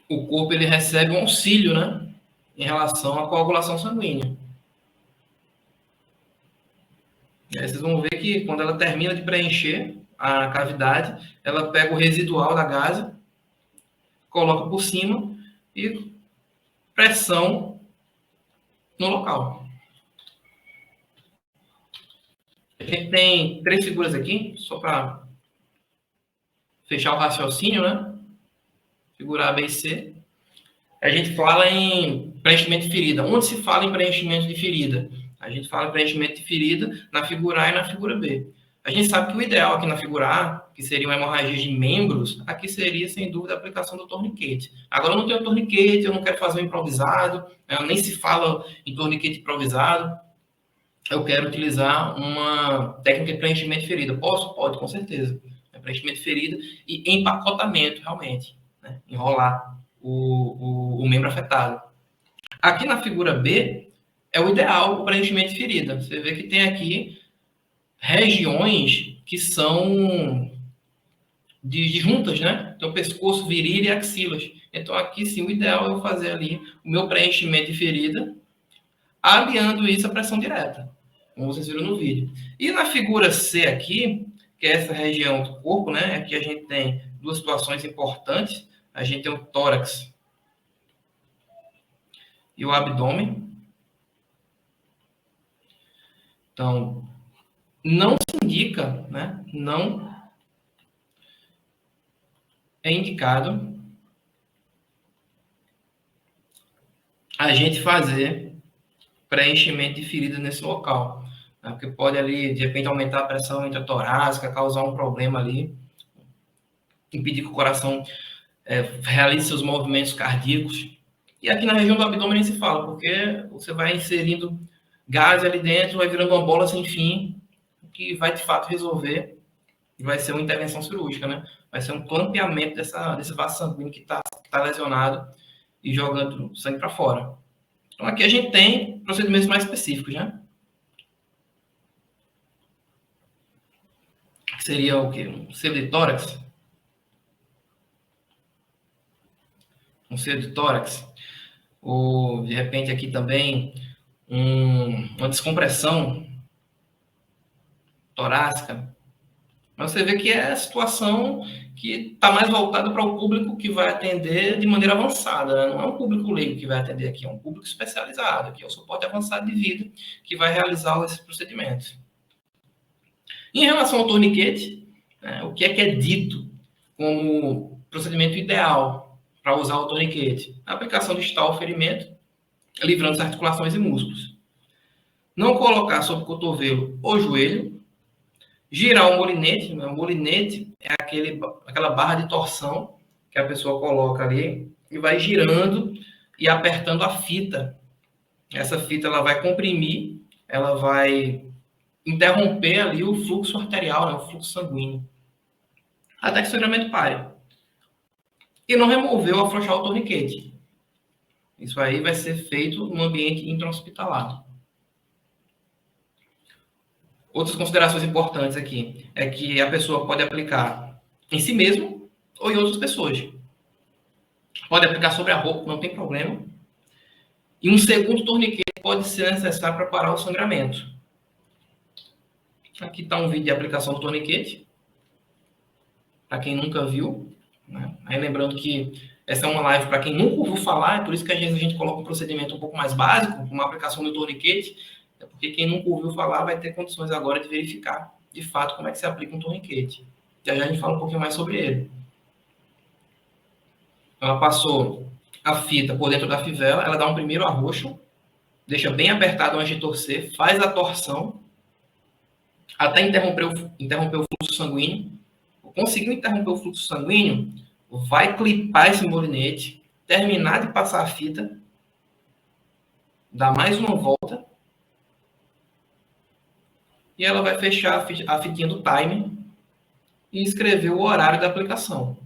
[SPEAKER 2] o corpo ele recebe um auxílio, né, em relação à coagulação sanguínea. E aí vocês vão ver que quando ela termina de preencher a cavidade, ela pega o residual da gase, coloca por cima e pressão no local. A gente tem 3 figuras aqui, só para fechar o raciocínio, né? Figura A, B e C. A gente fala em preenchimento de ferida. Onde se fala em preenchimento de ferida? A gente fala em preenchimento de ferida na figura A e na figura B. A gente sabe que o ideal aqui na figura A, que seria uma hemorragia de membros, aqui seria, sem dúvida, a aplicação do torniquete. Agora, eu não tenho torniquete, eu não quero fazer um improvisado, nem se fala em torniquete improvisado. Eu quero utilizar uma técnica de preenchimento de ferida. Posso? Pode, com certeza. Preenchimento de ferida e empacotamento, realmente. Né? Enrolar o membro afetado. Aqui na figura B, é o ideal o preenchimento de ferida. Você vê que tem aqui regiões que são de juntas, né? Então, pescoço, virilha e axilas. Então, aqui sim, o ideal é eu fazer ali o meu preenchimento de ferida, aliando isso à pressão direta, como vocês viram no vídeo. E na figura C aqui, que é essa região do corpo, né? Aqui a gente tem 2 situações importantes. A gente tem o tórax e o abdômen. Então, não se indica, né? Não é indicado a gente fazer preenchimento de ferida nesse local, né? Porque pode ali, de repente, aumentar a pressão intratorácica, causar um problema ali, impedir que o coração realize seus movimentos cardíacos. E aqui na região do abdômen nem se fala, porque você vai inserindo gás ali dentro, vai virando uma bola sem fim, que vai de fato resolver, e vai ser uma intervenção cirúrgica, né? Vai ser um clampeamento desse vaso sanguíneo que está lesionado e jogando sangue para fora. Então aqui a gente tem procedimentos mais específicos, né? Que seria o quê? Um selo de tórax. Um selo de tórax. Ou, de repente, aqui também, uma descompressão torácica. Mas você vê que é a situação que está mais voltada para o público que vai atender de maneira avançada. Né? Não é um público leigo que vai atender aqui, é um público especializado, que é o suporte avançado de vida, que vai realizar esses procedimentos. Em relação ao torniquete, né, o que é dito como procedimento ideal para usar o torniquete? A aplicação distal ao ferimento, livrando as articulações e músculos. Não colocar sobre o cotovelo ou joelho. Girar o molinete. Né? O molinete é aquela barra de torção que a pessoa coloca ali e vai girando e apertando a fita. Essa fita ela vai comprimir, ela vai interromper ali o fluxo arterial, né? O fluxo sanguíneo. Até que o sangramento pare. E não remover ou afrouxar o torniquete. Isso aí vai ser feito no ambiente intra-hospitalar. Outras considerações importantes aqui é que a pessoa pode aplicar em si mesmo ou em outras pessoas. Pode aplicar sobre a roupa, não tem problema. E um segundo torniquete pode ser necessário para parar o sangramento. Aqui está um vídeo de aplicação do torniquete, para quem nunca viu. Né? Aí lembrando que essa é uma live para quem nunca ouviu falar, é por isso que às vezes a gente coloca um procedimento um pouco mais básico, uma aplicação do torniquete, porque quem nunca ouviu falar vai ter condições agora de verificar, de fato, como é que se aplica um torniquete. Já já a gente fala um pouquinho mais sobre ele. Ela passou a fita por dentro da fivela, ela dá um primeiro arroxo, deixa bem apertado antes de torcer, faz a torção, até interromper o fluxo sanguíneo. Conseguiu interromper o fluxo sanguíneo, vai clipar esse molinete, terminar de passar a fita, dar mais uma volta, e ela vai fechar a fitinha do timer e escrever o horário da aplicação.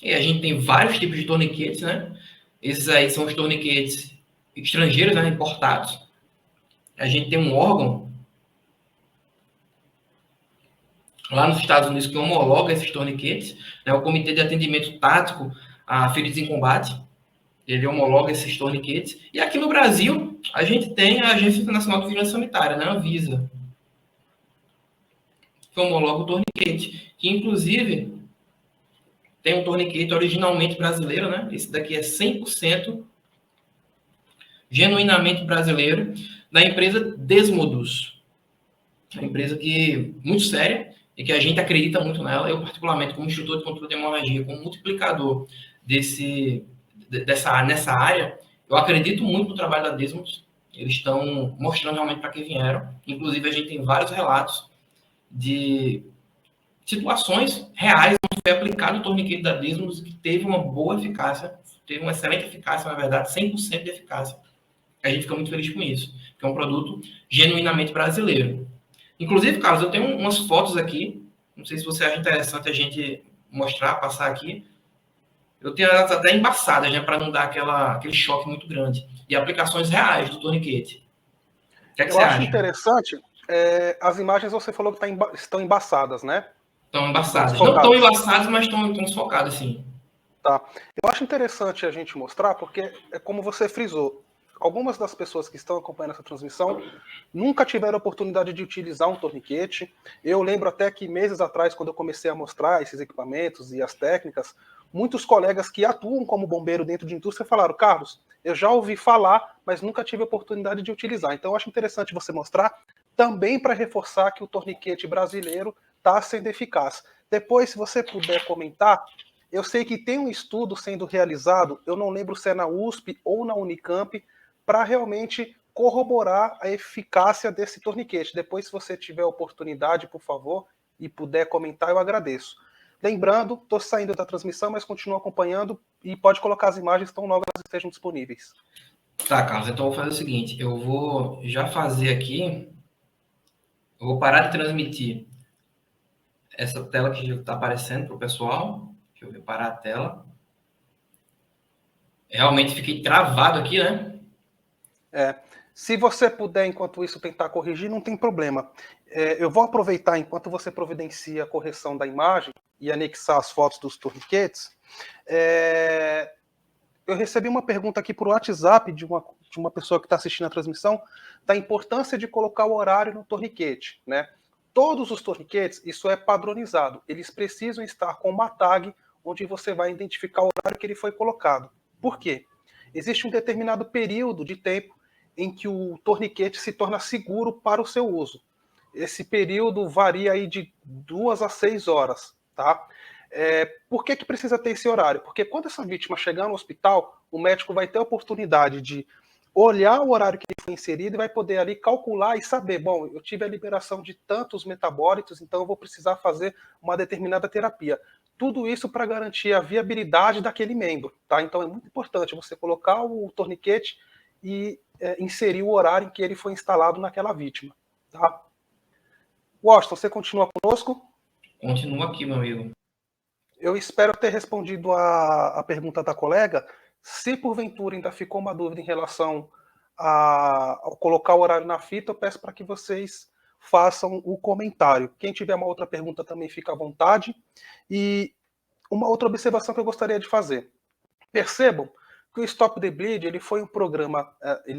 [SPEAKER 2] E a gente tem vários tipos de torniquetes, né? Esses aí são os torniquetes estrangeiros, né, importados. A gente tem um órgão lá nos Estados Unidos que homologa esses torniquetes, né, o Comitê de Atendimento Tático a Feridos em Combate, ele homologa esses torniquetes. E aqui no Brasil, a gente tem a Agência Internacional de Vigilância Sanitária, né, a Anvisa, que homologa o torniquete, que inclusive tem um torniquete originalmente brasileiro, né? Esse daqui é 100% genuinamente brasileiro, da empresa Desmodus. É uma empresa que muito séria e que a gente acredita muito nela. Eu, particularmente, como instrutor de controle de hemorragia, como multiplicador nessa área, eu acredito muito no trabalho da Desmodus. Eles estão mostrando realmente para que vieram. Inclusive, a gente tem vários relatos de situações reais onde foi aplicado o torniquete da Desmodus que teve uma boa eficácia, teve uma excelente eficácia, na verdade, 100% de eficácia. A gente fica muito feliz com isso, que é um produto genuinamente brasileiro. Inclusive, Carlos, eu tenho umas fotos aqui, não sei se você acha interessante a gente mostrar, passar aqui. Eu tenho elas até embaçadas, né, para não dar aquele choque muito grande. E aplicações reais do torniquete. O que é que
[SPEAKER 1] Eu
[SPEAKER 2] você
[SPEAKER 1] acho
[SPEAKER 2] acha?
[SPEAKER 1] interessante, as imagens você falou que estão embaçadas, né?
[SPEAKER 2] Estão
[SPEAKER 1] Estão
[SPEAKER 2] embaçadas. Não tão
[SPEAKER 1] desfocadas.
[SPEAKER 2] embaçadas, mas estão desfocadas, sim.
[SPEAKER 1] Tá. Eu acho interessante a gente mostrar, porque é como você frisou, algumas das pessoas que estão acompanhando essa transmissão nunca tiveram a oportunidade de utilizar um torniquete. Eu lembro até que meses atrás, quando eu comecei a mostrar esses equipamentos e as técnicas, muitos colegas que atuam como bombeiro dentro de indústria falaram: Carlos, eu já ouvi falar, mas nunca tive a oportunidade de utilizar. Então eu acho interessante você mostrar também para reforçar que o torniquete brasileiro está sendo eficaz. Depois, se você puder comentar, eu sei que tem um estudo sendo realizado, eu não lembro se é na USP ou na Unicamp, para realmente corroborar a eficácia desse torniquete. Depois, se você tiver oportunidade, por favor, e puder comentar, eu agradeço. Lembrando, estou saindo da transmissão, mas continuo acompanhando e pode colocar as imagens tão logo elas estejam disponíveis.
[SPEAKER 2] Tá, Carlos, então eu vou fazer o seguinte, eu vou já fazer aqui, eu vou parar de transmitir essa tela que já está aparecendo para o pessoal. Deixa eu ver, parar a tela. Realmente fiquei travado aqui, né?
[SPEAKER 1] Se você puder, enquanto isso, tentar corrigir, não tem problema. Eu vou aproveitar, enquanto você providencia a correção da imagem e anexar as fotos dos torniquetes, eu recebi uma pergunta aqui por WhatsApp de uma pessoa que está assistindo a transmissão da importância de colocar o horário no torniquete, né? Todos os torniquetes, isso é padronizado, eles precisam estar com uma tag onde você vai identificar o horário que ele foi colocado. Por quê? Existe um determinado período de tempo em que o torniquete se torna seguro para o seu uso. Esse período varia aí de 2 a 6 horas, tá? Por que precisa ter esse horário? Porque quando essa vítima chegar no hospital, o médico vai ter a oportunidade de olhar o horário que ele foi inserido e vai poder ali calcular e saber, bom, eu tive a liberação de tantos metabólitos, então eu vou precisar fazer uma determinada terapia. Tudo isso para garantir a viabilidade daquele membro, tá? Então é muito importante você colocar o torniquete e inserir o horário em que ele foi instalado naquela vítima, tá? Washington, você continua conosco?
[SPEAKER 2] Continua aqui, meu amigo.
[SPEAKER 1] Eu espero ter respondido a pergunta da colega. Se porventura ainda ficou uma dúvida em relação a colocar o horário na fita, eu peço para que vocês façam o comentário. Quem tiver uma outra pergunta também fica à vontade. E uma outra observação que eu gostaria de fazer. Percebam que o Stop the Bleed ele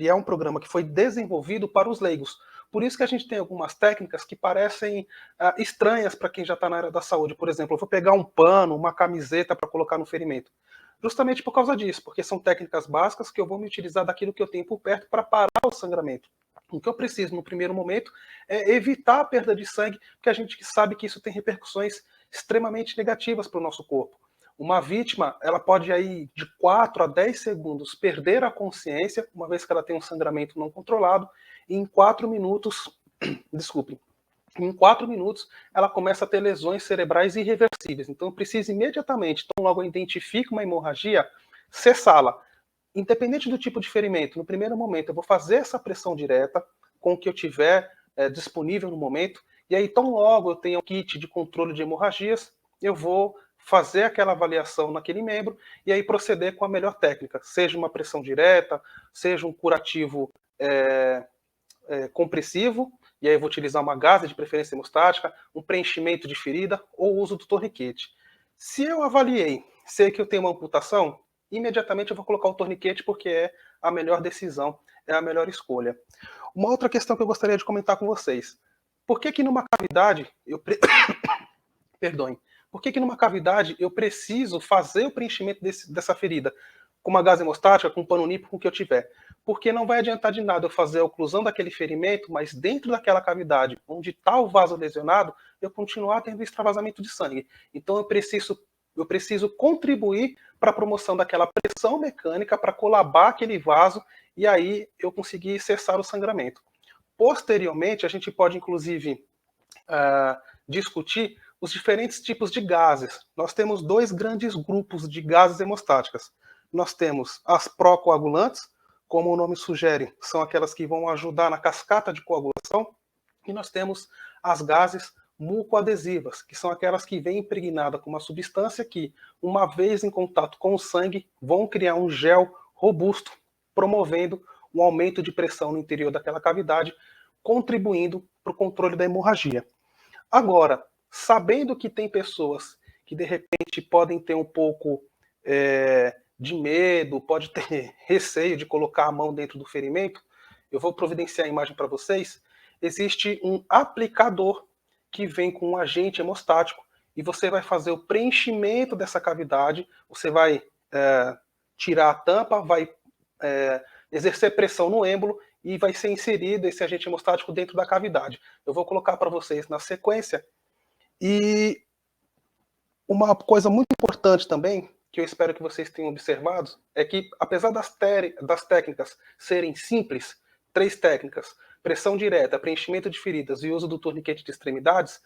[SPEAKER 1] é um programa que foi desenvolvido para os leigos. Por isso que a gente tem algumas técnicas que parecem estranhas para quem já está na área da saúde. Por exemplo, eu vou pegar um pano, uma camiseta para colocar no ferimento. Justamente por causa disso, porque são técnicas básicas que eu vou me utilizar daquilo que eu tenho por perto para parar o sangramento. O que eu preciso no primeiro momento é evitar a perda de sangue, porque a gente sabe que isso tem repercussões extremamente negativas para o nosso corpo. Uma vítima, ela pode aí de 4 a 10 segundos perder a consciência, uma vez que ela tem um sangramento não controlado, e em 4 minutos, desculpem, em 4 minutos ela começa a ter lesões cerebrais irreversíveis. Então precisa imediatamente, tão logo identifica uma hemorragia, cessá-la. Independente do tipo de ferimento, no primeiro momento eu vou fazer essa pressão direta com o que eu tiver disponível no momento, e aí tão logo eu tenho um kit de controle de hemorragias, eu vou fazer aquela avaliação naquele membro e aí proceder com a melhor técnica, seja uma pressão direta, seja um curativo compressivo, e aí eu vou utilizar uma gase de preferência hemostática, um preenchimento de ferida ou o uso do torniquete. Se eu avaliei, sei que eu tenho uma amputação, imediatamente eu vou colocar o torniquete porque é a melhor decisão, é a melhor escolha. Uma outra questão que eu gostaria de comentar com vocês. Por que numa cavidade Perdoem. Por que numa cavidade eu preciso fazer o preenchimento dessa ferida com uma gase hemostática, com um pano nípico, com o que eu tiver? Porque não vai adiantar de nada eu fazer a oclusão daquele ferimento, mas dentro daquela cavidade, onde está o vaso lesionado, eu continuar tendo extravasamento de sangue. Então eu preciso contribuir para a promoção daquela pressão mecânica para colabar aquele vaso e aí eu conseguir cessar o sangramento. Posteriormente, a gente pode, inclusive, discutir os diferentes tipos de gases. Nós temos dois grandes grupos de gases hemostáticas. Nós temos as procoagulantes, como o nome sugere, são aquelas que vão ajudar na cascata de coagulação, e nós temos as gases mucoadesivas, que são aquelas que vêm impregnadas com uma substância que, uma vez em contato com o sangue, vão criar um gel robusto, promovendo um aumento de pressão no interior daquela cavidade, contribuindo para o controle da hemorragia. Agora, sabendo que tem pessoas que de repente podem ter um pouco de medo, pode ter receio de colocar a mão dentro do ferimento, eu vou providenciar a imagem para vocês. Existe um aplicador que vem com um agente hemostático e você vai fazer o preenchimento dessa cavidade, você vai tirar a tampa, vai exercer pressão no êmbolo e vai ser inserido esse agente hemostático dentro da cavidade. Eu vou colocar para vocês na sequência. E uma coisa muito importante também, que eu espero que vocês tenham observado, é que, apesar das técnicas serem simples, 3 técnicas, pressão direta, preenchimento de feridas e uso do torniquete de extremidades,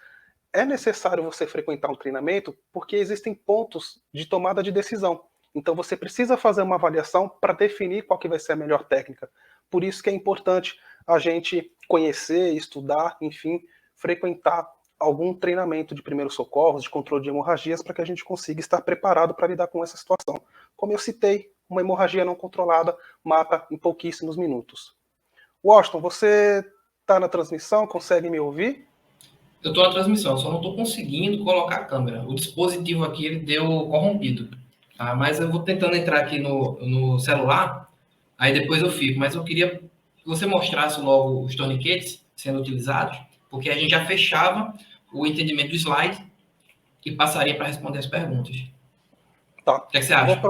[SPEAKER 1] é necessário você frequentar um treinamento porque existem pontos de tomada de decisão. Então você precisa fazer uma avaliação para definir qual que vai ser a melhor técnica. Por isso que é importante a gente conhecer, estudar, enfim, frequentar algum treinamento de primeiros socorros, de controle de hemorragias, para que a gente consiga estar preparado para lidar com essa situação. Como eu citei, uma hemorragia não controlada mata em pouquíssimos minutos. Washington, você está na transmissão? Consegue me ouvir?
[SPEAKER 2] Eu estou na transmissão, só não estou conseguindo colocar a câmera. O dispositivo aqui ele deu corrompido. Tá? Mas eu vou tentando entrar aqui no celular, aí depois eu fico. Mas eu queria que você mostrasse logo os torniquetes sendo utilizados, porque a gente já fechava o entendimento do slide e passaria para responder as perguntas.
[SPEAKER 1] Tá.
[SPEAKER 2] O que você acha?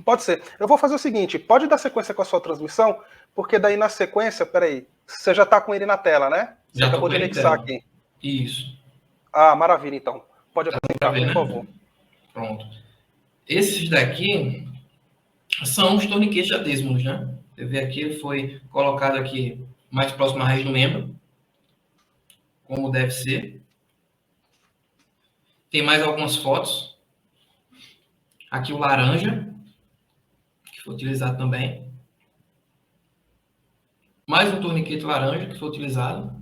[SPEAKER 1] Pode ser. Eu vou fazer o seguinte, pode dar sequência com a sua transmissão, porque daí na sequência, peraí, você já está com ele na tela, né? Você
[SPEAKER 2] já
[SPEAKER 1] acabou de anexar aqui.
[SPEAKER 2] Isso.
[SPEAKER 1] Ah, maravilha, então. Pode apresentar, por favor.
[SPEAKER 2] Pronto. Esses daqui são os torniquetes adêsimos, né? Você vê aqui, ele foi colocado aqui mais próximo à raiz do membro, como deve ser. Tem mais algumas fotos. Aqui o laranja, que foi utilizado também. Mais um torniquete laranja que foi utilizado.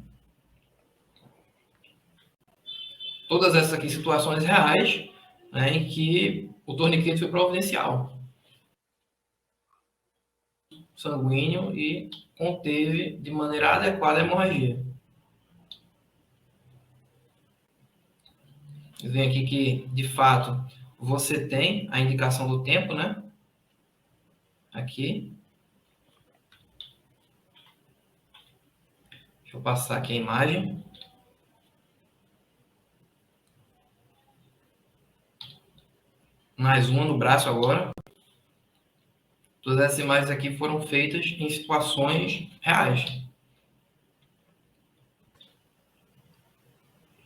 [SPEAKER 2] Todas essas aqui situações reais, né, em que o torniquete foi providencial. Sanguíneo e conteve de maneira adequada a hemorragia. Vem aqui que, de fato, você tem a indicação do tempo, né? Aqui. Deixa eu passar aqui a imagem. Mais uma no braço agora. Todas essas imagens aqui foram feitas em situações reais.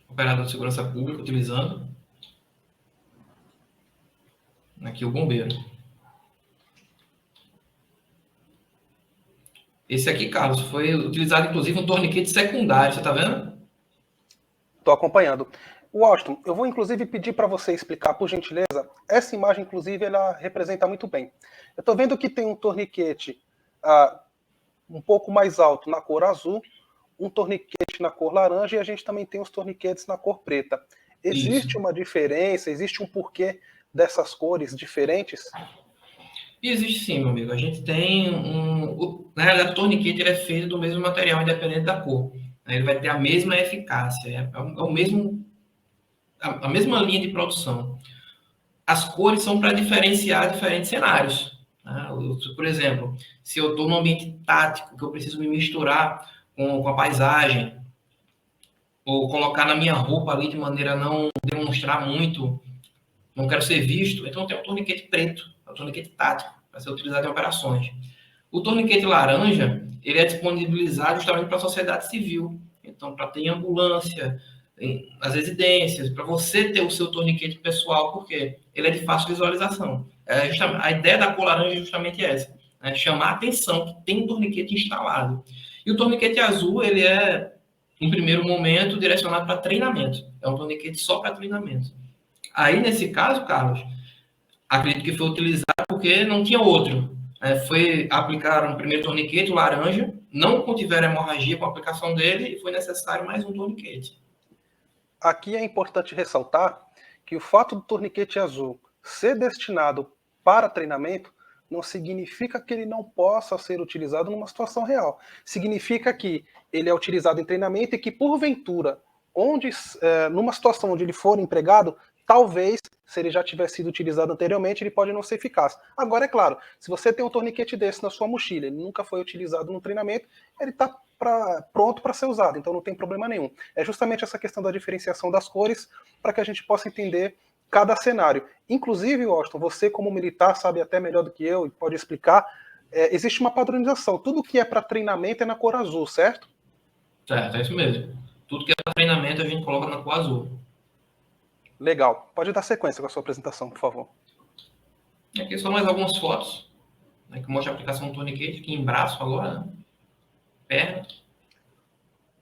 [SPEAKER 2] Operador de segurança pública utilizando. Aqui o bombeiro. Esse aqui, Carlos, foi utilizado inclusive um torniquete secundário, você está vendo?
[SPEAKER 1] Estou acompanhando. Washington, eu vou inclusive pedir para você explicar, por gentileza, essa imagem inclusive ela representa muito bem. Eu estou vendo que tem um torniquete um pouco mais alto na cor azul, um torniquete na cor laranja e a gente também tem os torniquetes na cor preta. Existe
[SPEAKER 2] Isso.
[SPEAKER 1] uma diferença, existe um porquê dessas cores diferentes?
[SPEAKER 2] Existe sim, meu amigo. A gente tem na realidade, o torniquete ele é feito do mesmo material, independente da cor. Ele vai ter a mesma eficácia, é o mesmo, a mesma linha de produção. As cores são para diferenciar diferentes cenários. Né? Por exemplo, se eu estou num ambiente tático, que eu preciso me misturar com a paisagem, ou colocar na minha roupa ali de maneira a não demonstrar muito, não quero ser visto, então tem um torniquete preto, é um torniquete tático, para ser utilizado em operações. O torniquete laranja, ele é disponibilizado justamente para a sociedade civil. Então, para ter em ambulância, nas residências, para você ter o seu torniquete pessoal, porque ele é de fácil visualização. A ideia da cor laranja é justamente essa, né? Chamar a atenção que tem um torniquete instalado. E o torniquete azul, ele é, em primeiro momento, direcionado para treinamento. É um torniquete só para treinamento. Aí, nesse caso, Carlos, acredito que foi utilizado porque não tinha outro. Foi aplicar um primeiro torniquete, o laranja, não contiveram hemorragia com a aplicação dele e foi necessário mais um torniquete.
[SPEAKER 1] Aqui é importante ressaltar que o fato do torniquete azul ser destinado para treinamento não significa que ele não possa ser utilizado numa situação real. Significa que ele é utilizado em treinamento e que, porventura, numa situação onde ele for empregado, talvez, se ele já tiver sido utilizado anteriormente, ele pode não ser eficaz. Agora, é claro, se você tem um torniquete desse na sua mochila, ele nunca foi utilizado no treinamento, ele está pronto para ser usado, então não tem problema nenhum. É justamente essa questão da diferenciação das cores para que a gente possa entender cada cenário. Inclusive, Washington, você como militar sabe até melhor do que eu e pode explicar, existe uma padronização. Tudo que é para treinamento é na cor azul, certo?
[SPEAKER 2] Certo, é isso mesmo. Tudo que é para treinamento a gente coloca na cor azul.
[SPEAKER 1] Legal. Pode dar sequência com a sua apresentação, por favor.
[SPEAKER 2] Aqui são mais algumas fotos, né, que mostra a aplicação do torniquete, aqui em braço agora, né? Perna.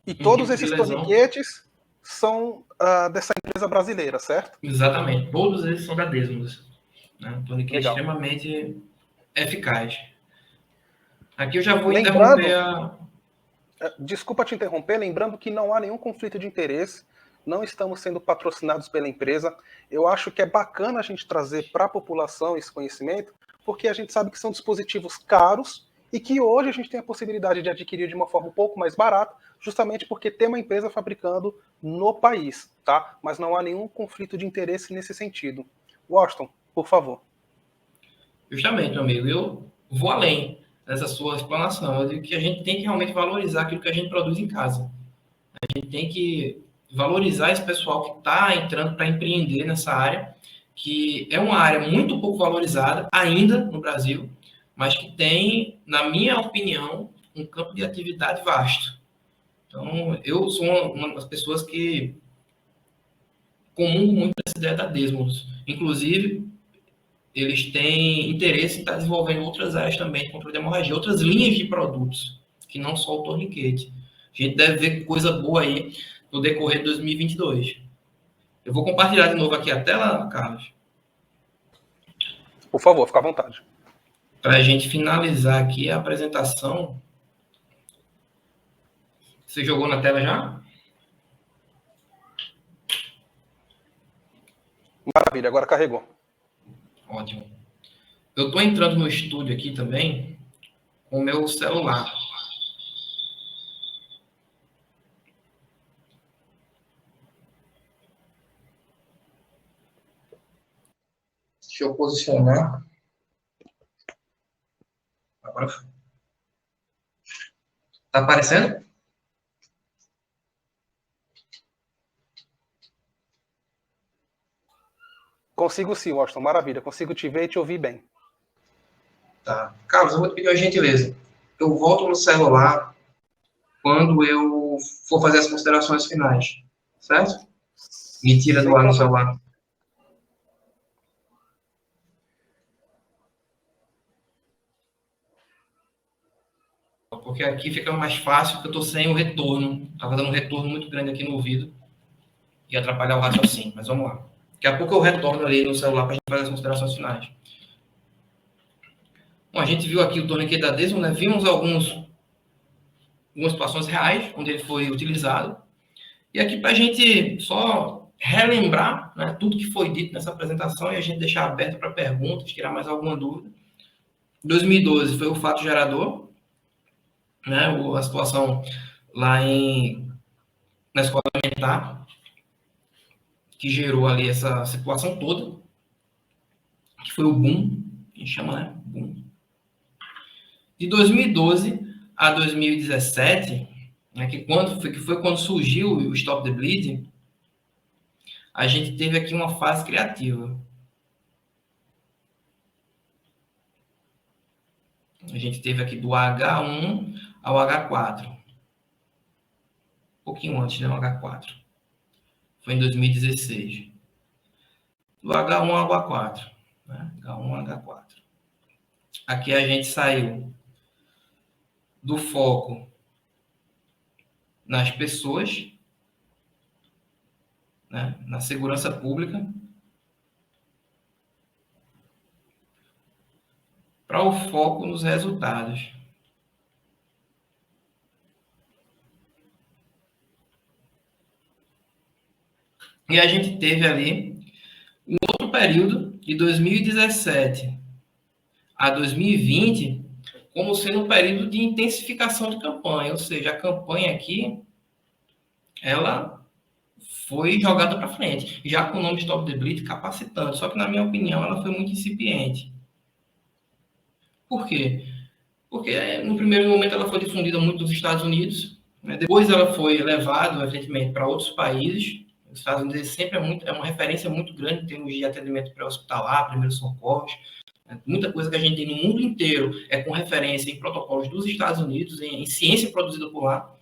[SPEAKER 1] E todos
[SPEAKER 2] Tipo de
[SPEAKER 1] esses
[SPEAKER 2] lesão.
[SPEAKER 1] torniquetes são dessa empresa brasileira, certo?
[SPEAKER 2] Exatamente. Todos eles são da Desmos. Né? Um torniquete
[SPEAKER 1] Legal.
[SPEAKER 2] extremamente eficaz. Aqui eu já vou
[SPEAKER 1] Lembrando,
[SPEAKER 2] interromper a...
[SPEAKER 1] desculpa te interromper, lembrando que não há nenhum conflito de interesse, não estamos sendo patrocinados pela empresa. Eu acho que é bacana a gente trazer para a população esse conhecimento, porque a gente sabe que são dispositivos caros e que hoje a gente tem a possibilidade de adquirir de uma forma um pouco mais barata, justamente porque tem uma empresa fabricando no país, tá? Mas não há nenhum conflito de interesse nesse sentido. Washington, por favor.
[SPEAKER 2] Justamente, meu amigo, eu vou além dessa sua explanação. Eu digo que a gente tem que realmente valorizar aquilo que a gente produz em casa. A gente tem que valorizar esse pessoal que está entrando para empreender nessa área, que é uma área muito pouco valorizada ainda no Brasil, mas que tem, na minha opinião, um campo de atividade vasto. Então, eu sou uma das pessoas que comungo muito essa ideia da Desmos. Inclusive, eles têm interesse em estar desenvolvendo outras áreas também de controle de hemorragia, outras linhas de produtos, que não só o torniquete. A gente deve ver coisa boa aí no decorrer de 2022. Eu vou compartilhar de novo aqui a tela, Carlos,
[SPEAKER 1] Por favor, fica à vontade.
[SPEAKER 2] para a gente finalizar aqui a apresentação. Você jogou na tela já?
[SPEAKER 1] Maravilha, agora carregou.
[SPEAKER 2] Ótimo. Eu estou entrando no estúdio aqui também com o meu celular. Deixa eu posicionar. Agora foi. Tá aparecendo?
[SPEAKER 1] Consigo sim, Washington, maravilha. Consigo te ver e te ouvir bem.
[SPEAKER 2] Tá. Carlos, eu vou te pedir uma gentileza. Eu volto no celular quando eu for fazer as considerações finais, certo? Me tira do ar no celular. Porque aqui fica mais fácil, porque eu estou sem o retorno. Estava dando um retorno muito grande aqui no ouvido e atrapalhar o raciocínio. Mas vamos lá. Daqui a pouco eu retorno ali no celular para a gente fazer as considerações finais. Bom, a gente viu aqui o torniquete da Desmos, né? Vimos algumas situações reais onde ele foi utilizado. E aqui para a gente só relembrar, né, tudo que foi dito nessa apresentação e a gente deixar aberto para perguntas, tirar mais alguma dúvida. 2012 foi o fato gerador, né, a situação lá na escola elementar, que gerou ali essa situação toda, que foi o boom, a gente chama, né, boom. De 2012 a 2017, né, que foi quando surgiu o Stop the Bleed, a gente teve aqui uma fase criativa. A gente teve aqui do H1 ao H4. Um pouquinho antes, né, o H4. Foi em 2016. Do H1 ao H4. Né? H1 ao H4. Aqui a gente saiu do foco nas pessoas, né, na segurança pública, para o foco nos resultados. E a gente teve ali um outro período, de 2017 a 2020, como sendo um período de intensificação de campanha, ou seja, a campanha aqui, ela foi jogada para frente, já com o nome Stop the Bleed capacitante, só que, na minha opinião, ela foi muito incipiente. Por quê? Porque, no primeiro momento, ela foi difundida muito nos Estados Unidos, né? Depois ela foi levada, evidentemente, para outros países. Os Estados Unidos sempre é uma referência muito grande em termos de atendimento pré-hospitalar, primeiros socorros. Muita coisa que a gente tem no mundo inteiro é com referência em protocolos dos Estados Unidos, em ciência produzida por lá,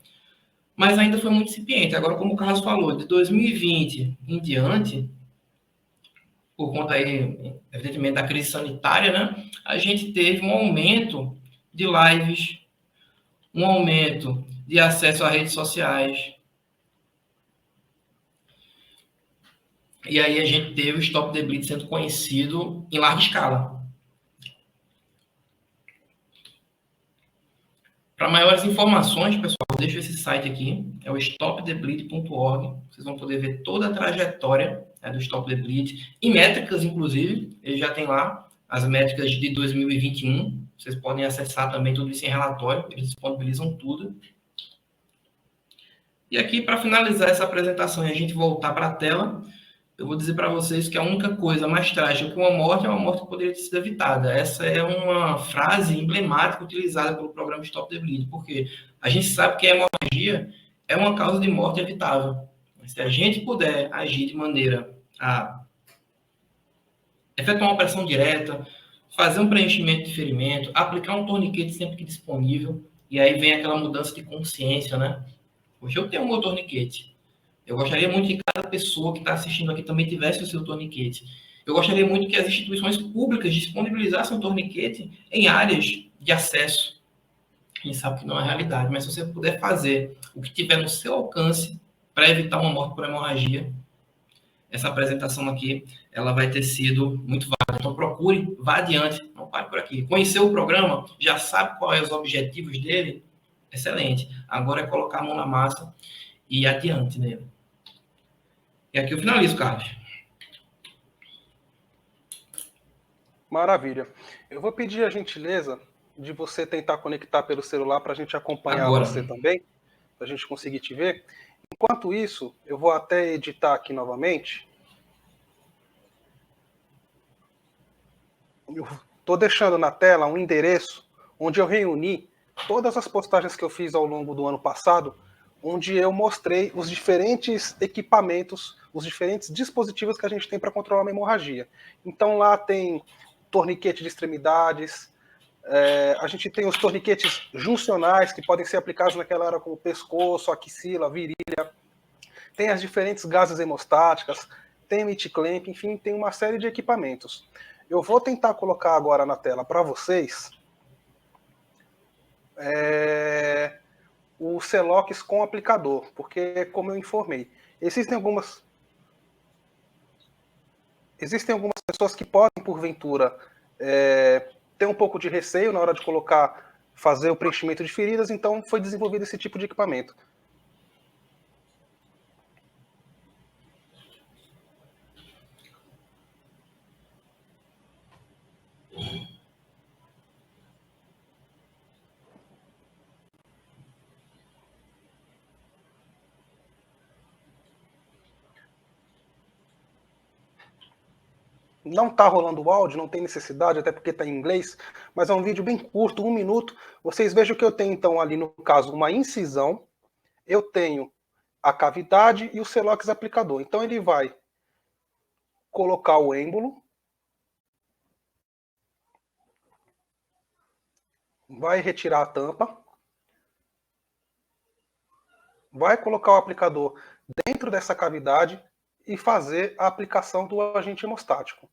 [SPEAKER 2] mas ainda foi muito incipiente. Agora, como o Carlos falou, de 2020 em diante, por conta aí, evidentemente, da crise sanitária, né, a gente teve um aumento de lives, um aumento de acesso a redes sociais. E aí a gente teve o Stop the Bleed sendo conhecido em larga escala. Para maiores informações, pessoal, deixo esse site aqui, é o stopthebleed.org. Vocês vão poder ver toda a trajetória, né, do Stop the Bleed, e métricas, inclusive. Ele já tem lá as métricas de 2021. Vocês podem acessar também tudo isso em relatório, eles disponibilizam tudo. E aqui, para finalizar essa apresentação e a gente voltar para a tela, eu vou dizer para vocês que a única coisa mais trágica que uma morte é uma morte que poderia ter sido evitada. Essa é uma frase emblemática utilizada pelo programa Stop the Bleed, porque a gente sabe que a hemorragia é uma causa de morte evitável. Se a gente puder agir de maneira a efetuar uma pressão direta, fazer um preenchimento de ferimento, aplicar um torniquete sempre que disponível, e aí vem aquela mudança de consciência, né? Hoje eu tenho o meu torniquete. Eu gostaria muito que cada pessoa que está assistindo aqui também tivesse o seu torniquete. Eu gostaria muito que as instituições públicas disponibilizassem o torniquete em áreas de acesso. A gente sabe que não é realidade, mas se você puder fazer o que tiver no seu alcance para evitar uma morte por hemorragia, essa apresentação aqui, ela vai ter sido muito válida. Então procure, vá adiante, não pare por aqui. Conheceu o programa? Já sabe quais os objetivos dele? Excelente. Agora é colocar a mão na massa e ir adiante nele. E aqui eu finalizo, Carlos.
[SPEAKER 1] Maravilha. Eu vou pedir a gentileza de você tentar conectar pelo celular para a gente acompanhar
[SPEAKER 2] Agora.
[SPEAKER 1] Você também, para a gente conseguir te ver. Enquanto isso, eu vou até editar aqui novamente. Eu estou deixando na tela um endereço onde eu reuni todas as postagens que eu fiz ao longo do ano passado, onde eu mostrei os diferentes equipamentos, os diferentes dispositivos que a gente tem para controlar uma hemorragia. Então lá tem torniquete de extremidades, a gente tem os torniquetes juncionais, que podem ser aplicados naquela área como pescoço, axila, virilha, tem as diferentes gases hemostáticas, tem o it-clamp, enfim, tem uma série de equipamentos. Eu vou tentar colocar agora na tela para vocês o Celox com aplicador, porque, como eu informei, existem algumas pessoas que podem, porventura, ter um pouco de receio na hora de fazer o preenchimento de feridas, então foi desenvolvido esse tipo de equipamento. Não está rolando o áudio, não tem necessidade, até porque está em inglês, mas é um vídeo bem curto, 1 minuto. Vocês vejam que eu tenho, então, ali no caso, uma incisão, eu tenho a cavidade e o Celox aplicador. Então ele vai colocar o êmbolo, vai retirar a tampa, vai colocar o aplicador dentro dessa cavidade e fazer a aplicação do agente hemostático.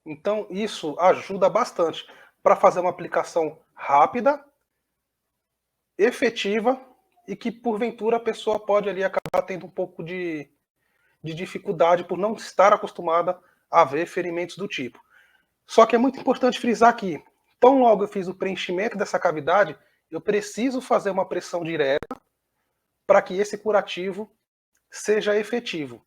[SPEAKER 1] Então, isso ajuda bastante para fazer uma aplicação rápida, efetiva e que, porventura, a pessoa pode ali acabar tendo um pouco de dificuldade por não estar acostumada a ver ferimentos do tipo. Só que é muito importante frisar aqui, tão logo eu fiz o preenchimento dessa cavidade, eu preciso fazer uma pressão direta para que esse curativo seja efetivo.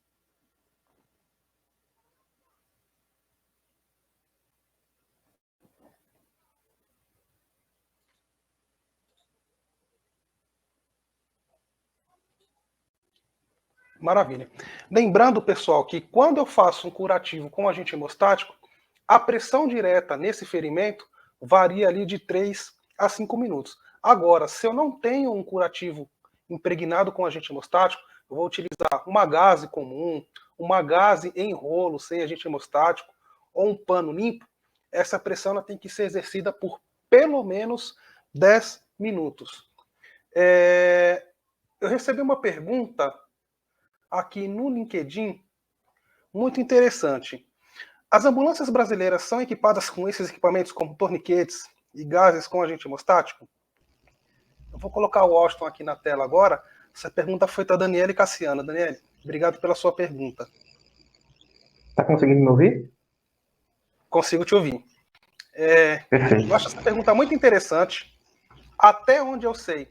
[SPEAKER 1] Maravilha. Lembrando, pessoal, que quando eu faço um curativo com agente hemostático, a pressão direta nesse ferimento varia ali de 3 a 5 minutos. Agora, se eu não tenho um curativo impregnado com agente hemostático, eu vou utilizar uma gaze comum, uma gaze em rolo sem agente hemostático ou um pano limpo, essa pressão ela tem que ser exercida por pelo menos 10 minutos. Eu recebi uma pergunta aqui no LinkedIn, muito interessante. As ambulâncias brasileiras são equipadas com esses equipamentos como torniquetes e gases com agente hemostático? Eu vou colocar o Washington aqui na tela agora. Essa pergunta foi da Daniele Cassiano. Daniele, obrigado pela sua pergunta.
[SPEAKER 3] Tá conseguindo me ouvir?
[SPEAKER 1] Consigo te ouvir. Eu acho essa pergunta muito interessante. Até onde eu sei,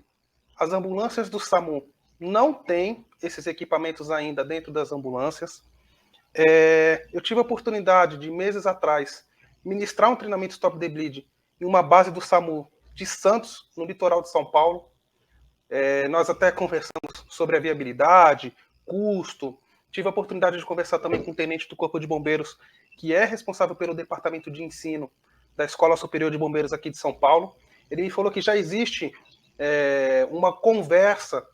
[SPEAKER 1] as ambulâncias do SAMU não têm esses equipamentos ainda dentro das ambulâncias. Eu tive a oportunidade de, meses atrás, ministrar um treinamento Stop the Bleed em uma base do SAMU de Santos, no litoral de São Paulo. Nós até conversamos sobre a viabilidade, custo. Tive a oportunidade de conversar também com o tenente do Corpo de Bombeiros, que é responsável pelo departamento de ensino da Escola Superior de Bombeiros aqui de São Paulo. Ele me falou que já existe uma conversa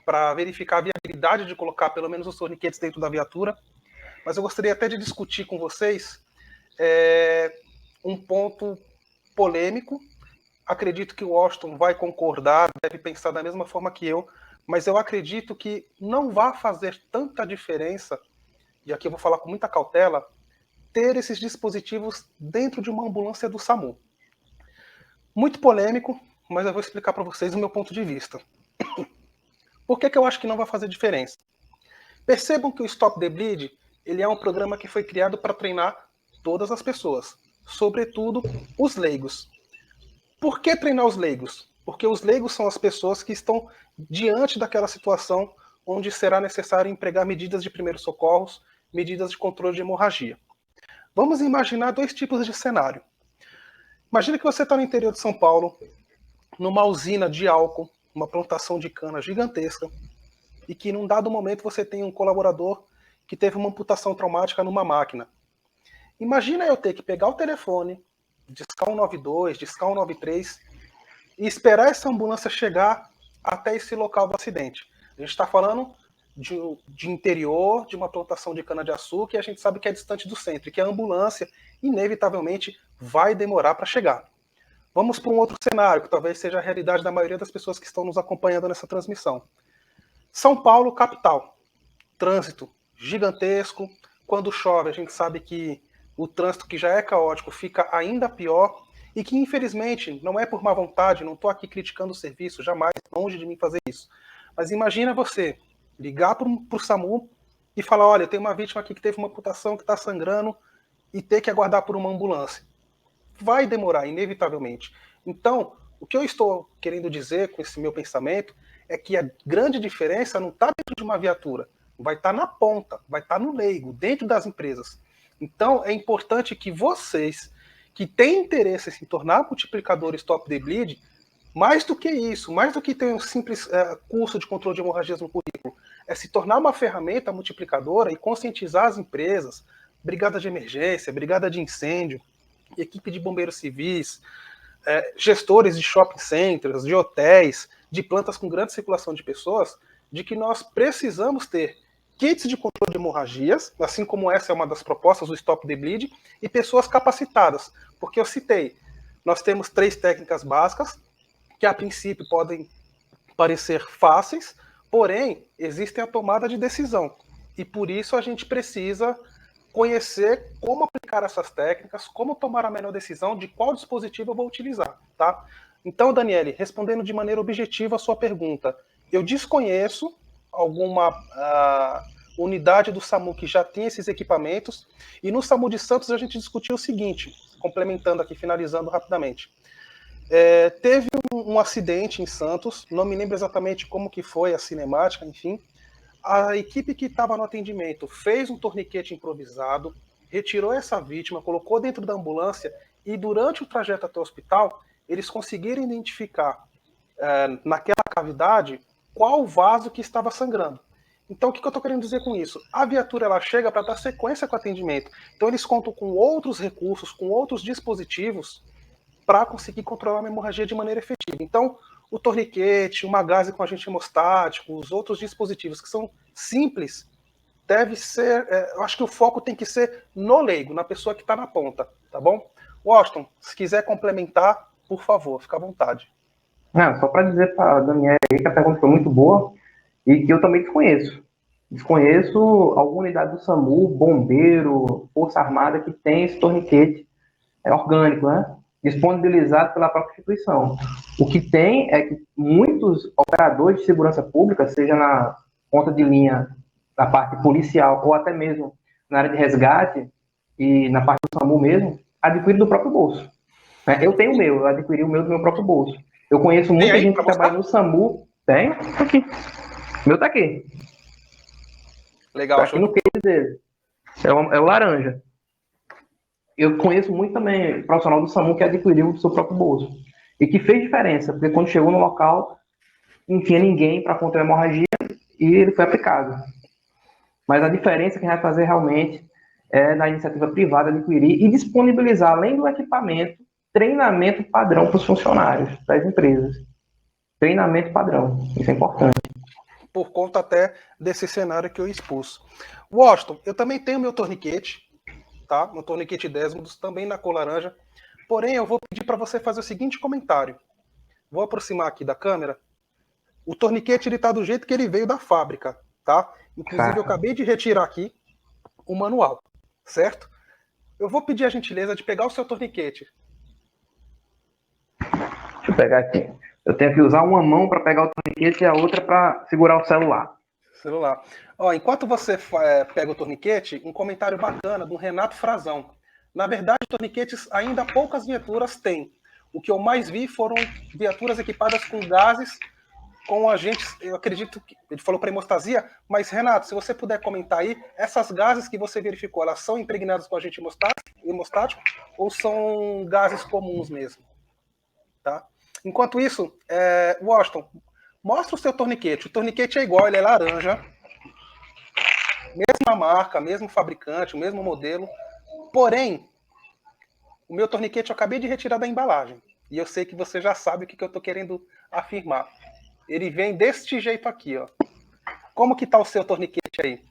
[SPEAKER 1] para verificar a viabilidade de colocar pelo menos os torniquetes dentro da viatura. Mas eu gostaria até de discutir com vocês um ponto polêmico. Acredito que o Washington vai concordar, deve pensar da mesma forma que eu, mas eu acredito que não vai fazer tanta diferença, e aqui eu vou falar com muita cautela, ter esses dispositivos dentro de uma ambulância do SAMU. Muito polêmico, mas eu vou explicar para vocês o meu ponto de vista. Por que eu acho que não vai fazer diferença? Percebam que o Stop the Bleed ele é um programa que foi criado para treinar todas as pessoas, sobretudo os leigos. Por que treinar os leigos? Porque os leigos são as pessoas que estão diante daquela situação onde será necessário empregar medidas de primeiros socorros, medidas de controle de hemorragia. Vamos imaginar 2 tipos de cenário. Imagina que você está no interior de São Paulo, numa usina de álcool, uma plantação de cana gigantesca, e que num dado momento você tem um colaborador que teve uma amputação traumática numa máquina. Imagina eu ter que pegar o telefone, discar 192, discar 193 e esperar essa ambulância chegar até esse local do acidente. A gente está falando de interior, de uma plantação de cana-de-açúcar, e a gente sabe que é distante do centro, e que a ambulância, inevitavelmente, vai demorar para chegar. Vamos para um outro cenário, que talvez seja a realidade da maioria das pessoas que estão nos acompanhando nessa transmissão. São Paulo, capital. Trânsito gigantesco. Quando chove, a gente sabe que o trânsito que já é caótico fica ainda pior e que, infelizmente, não é por má vontade, não estou aqui criticando o serviço, jamais, longe de mim fazer isso. Mas imagina você ligar para o SAMU e falar, olha, tem uma vítima aqui que teve uma amputação, que está sangrando, e ter que aguardar por uma ambulância. Vai demorar, inevitavelmente. Então, o que eu estou querendo dizer com esse meu pensamento é que a grande diferença não está dentro de uma viatura, vai estar na ponta, vai estar no leigo, dentro das empresas. Então, é importante que vocês, que têm interesse em se tornar multiplicadores Stop the Bleed, Mais do que isso, mais do que ter um simples curso de controle de hemorragias no currículo, é se tornar uma ferramenta multiplicadora e conscientizar as empresas, brigada de emergência, brigada de incêndio, equipe de bombeiros civis, gestores de shopping centers, de hotéis, de plantas com grande circulação de pessoas, de que nós precisamos ter kits de controle de hemorragias, assim como essa é uma das propostas do Stop the Bleed, e pessoas capacitadas, porque eu citei, nós temos 3 técnicas básicas, que a princípio podem parecer fáceis, porém, existem a tomada de decisão, e por isso a gente precisa conhecer como aplicar essas técnicas, como tomar a melhor decisão de qual dispositivo eu vou utilizar, tá? Então, Daniele, respondendo de maneira objetiva a sua pergunta, eu desconheço alguma unidade do SAMU que já tem esses equipamentos, e no SAMU de Santos a gente discutiu o seguinte, complementando aqui, finalizando rapidamente. Teve um acidente em Santos, não me lembro exatamente como que foi a cinemática, enfim. A equipe que estava no atendimento fez um torniquete improvisado, retirou essa vítima, colocou dentro da ambulância e durante o trajeto até o hospital, eles conseguiram identificar naquela cavidade qual vaso que estava sangrando. Então, o que eu estou querendo dizer com isso? A viatura ela chega para dar sequência com o atendimento. Então, eles contam com outros recursos, com outros dispositivos para conseguir controlar a hemorragia de maneira efetiva. Então, o torniquete, uma gaze com agente hemostático, os outros dispositivos que são simples, deve ser, eu acho que o foco tem que ser no leigo, na pessoa que está na ponta, tá bom? Washington, se quiser complementar, por favor, fica à vontade.
[SPEAKER 3] Não, só para dizer para a Daniela aí que a pergunta foi muito boa e que eu também desconheço. Desconheço alguma unidade do SAMU, bombeiro, Força Armada que tem esse torniquete orgânico, né? Disponibilizado pela própria instituição. O que tem é que muitos operadores de segurança pública, seja na ponta de linha da parte policial ou até mesmo na área de resgate e na parte do SAMU mesmo, adquirem do próprio bolso. Eu tenho o meu, eu adquiri o meu do meu próprio bolso. Eu conheço muita gente que trabalha no SAMU. Tem? Aqui. O meu tá aqui.
[SPEAKER 1] Legal.
[SPEAKER 3] Tá aqui no case dele. É o laranja. Eu conheço muito também profissional do SAMU que adquiriu do seu próprio bolso. E que fez diferença, porque quando chegou no local, não tinha ninguém para conter a hemorragia e ele foi aplicado. Mas a diferença que vai fazer realmente é na iniciativa privada adquirir e disponibilizar, além do equipamento, treinamento padrão para os funcionários das empresas. Treinamento padrão, isso é importante.
[SPEAKER 1] Por conta até desse cenário que eu expus. Washington, eu também tenho meu torniquete, tá? Meu torniquete Desmos, também na cor laranja. Porém, eu vou pedir para você fazer o seguinte comentário. Vou aproximar aqui da câmera. O torniquete está do jeito que ele veio da fábrica, tá? Inclusive, eu acabei de retirar aqui o manual, certo? Eu vou pedir a gentileza de pegar o seu torniquete.
[SPEAKER 3] Deixa eu pegar aqui. Eu tenho que usar uma mão para pegar o torniquete e a outra para segurar o celular.
[SPEAKER 1] Ó, enquanto você pega o torniquete, um comentário bacana do Renato Frazão. Na verdade, torniquetes ainda poucas viaturas têm. O que eu mais vi foram viaturas equipadas com gases, com agentes, eu acredito que ele falou para hemostasia, mas Renato, se você puder comentar aí, essas gases que você verificou, elas são impregnadas com agente hemostático ou são gases comuns mesmo? Tá? Enquanto isso, Washington, mostra o seu torniquete. O torniquete é igual, ele é laranja. Mesma marca, mesmo fabricante, o mesmo modelo. Porém, o meu torniquete eu acabei de retirar da embalagem. E eu sei que você já sabe o que eu estou querendo afirmar. Ele vem deste jeito aqui, ó. Como que tá o seu torniquete aí?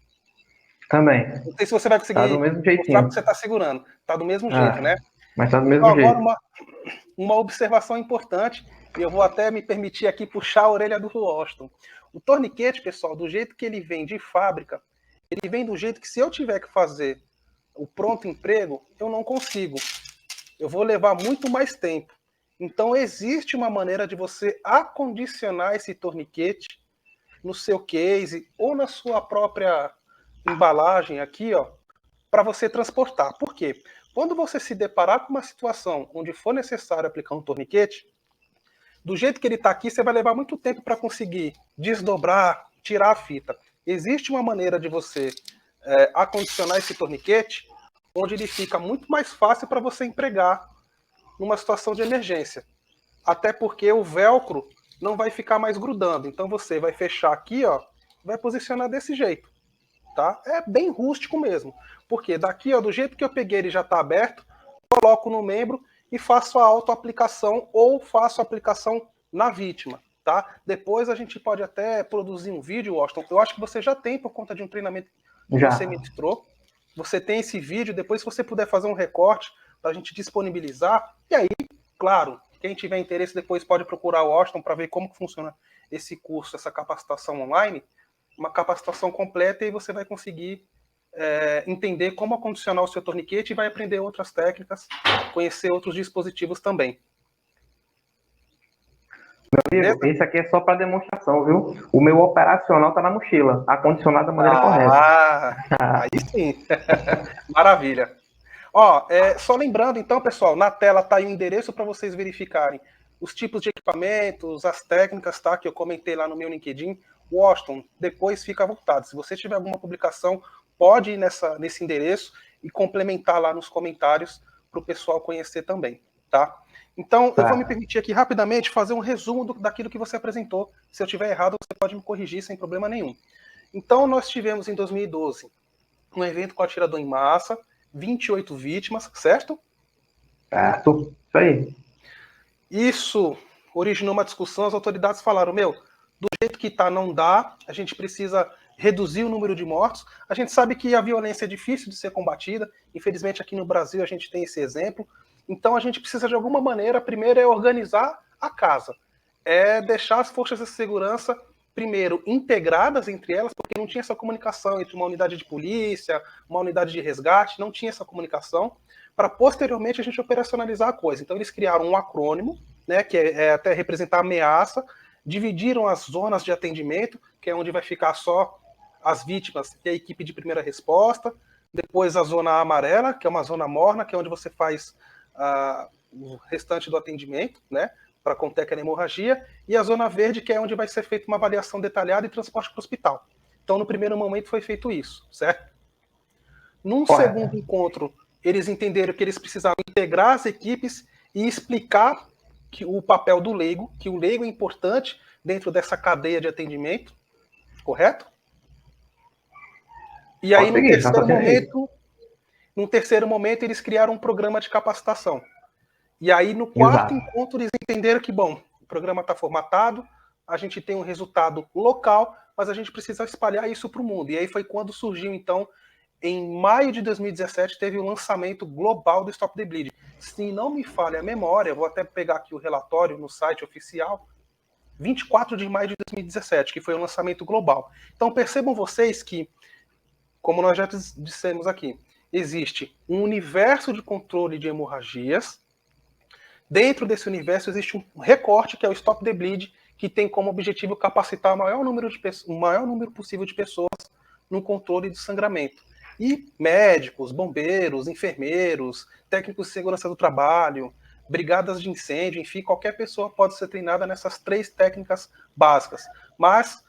[SPEAKER 3] Também.
[SPEAKER 1] Não sei se você vai conseguir mostrar o que você está segurando. Tá do mesmo jeito, né?
[SPEAKER 3] Mas tá do mesmo jeito.
[SPEAKER 1] Agora, uma observação importante, e eu vou até me permitir aqui puxar a orelha do Washington. O torniquete, pessoal, do jeito que ele vem de fábrica, ele vem do jeito que se eu tiver que fazer o pronto emprego, eu não consigo. Eu vou levar muito mais tempo. Então, existe uma maneira de você acondicionar esse torniquete no seu case ou na sua própria embalagem aqui, ó, para você transportar. Por quê? Quando você se deparar com uma situação onde for necessário aplicar um torniquete, do jeito que ele está aqui, você vai levar muito tempo para conseguir desdobrar, tirar a fita. Existe uma maneira de você acondicionar esse torniquete onde ele fica muito mais fácil para você empregar numa situação de emergência. até porque o velcro não vai ficar mais grudando. Então você vai fechar aqui, ó, vai posicionar desse jeito, tá? É bem rústico mesmo. Porque daqui, ó, do jeito que eu peguei, ele já está aberto, coloco no membro e faço a autoaplicação ou faço a aplicação na vítima, tá? Depois a gente pode até produzir um vídeo, Washington. Eu acho que você já tem por conta de um treinamento que
[SPEAKER 3] Já.
[SPEAKER 1] você ministrou. Você tem esse vídeo, depois se você puder fazer um recorte para a gente disponibilizar. E aí, claro, quem tiver interesse depois pode procurar o Washington para ver como funciona esse curso, essa capacitação online. Uma capacitação completa e você vai conseguir entender como acondicionar o seu torniquete e vai aprender outras técnicas, conhecer outros dispositivos também.
[SPEAKER 3] Meu amigo, esse aqui é só para demonstração, viu? O meu operacional tá na mochila, acondicionado da maneira correta.
[SPEAKER 1] Aí sim. Maravilha. Ó, só lembrando então, pessoal, na tela tá aí o endereço para vocês verificarem os tipos de equipamentos, as técnicas, tá? Que eu comentei lá no meu LinkedIn. Washington, depois fica à vontade. Se você tiver alguma publicação, pode ir nesse endereço e complementar lá nos comentários para o pessoal conhecer também, tá? Então, eu vou me permitir aqui rapidamente fazer um resumo daquilo que você apresentou. Se eu estiver errado, você pode me corrigir sem problema nenhum. Então, nós tivemos em 2012 um evento com atirador em massa, 28 vítimas, certo?
[SPEAKER 3] Certo, isso aí.
[SPEAKER 1] Isso originou uma discussão, as autoridades falaram, do jeito que tá não dá, a gente precisa reduzir o número de mortos. A gente sabe que a violência é difícil de ser combatida, infelizmente aqui no Brasil a gente tem esse exemplo, então a gente precisa de alguma maneira, primeiro organizar a casa, deixar as forças de segurança, primeiro, integradas entre elas, porque não tinha essa comunicação entre uma unidade de polícia, uma unidade de resgate, não tinha essa comunicação, para posteriormente a gente operacionalizar a coisa. Então eles criaram um acrônimo, né, que até representar ameaça, dividiram as zonas de atendimento, que é onde vai ficar só as vítimas e a equipe de primeira resposta, depois a zona amarela, que é uma zona morna, que é onde você faz o restante do atendimento, né, para conter aquela hemorragia, e a zona verde, que é onde vai ser feita uma avaliação detalhada e transporte para o hospital. Então, no primeiro momento foi feito isso, certo? Num segundo encontro, eles entenderam que eles precisavam integrar as equipes e explicar o papel do leigo, que o leigo é importante dentro dessa cadeia de atendimento, correto? E aí, num terceiro momento, eles criaram um programa de capacitação. E aí, no quarto encontro, eles entenderam que, bom, o programa está formatado, a gente tem um resultado local, mas a gente precisa espalhar isso para o mundo. E aí foi quando surgiu, então, em maio de 2017, teve o lançamento global do Stop the Bleed. Se não me falha a memória, vou até pegar aqui o relatório no site oficial, 24 de maio de 2017, que foi o lançamento global. Então percebam vocês que, como nós já dissemos aqui, existe um universo de controle de hemorragias. Dentro desse universo existe um recorte, que é o Stop the Bleed, que tem como objetivo capacitar o maior número possível de pessoas no controle de sangramento. E médicos, bombeiros, enfermeiros, técnicos de segurança do trabalho, brigadas de incêndio, enfim, qualquer pessoa pode ser treinada nessas 3 técnicas básicas. Mas,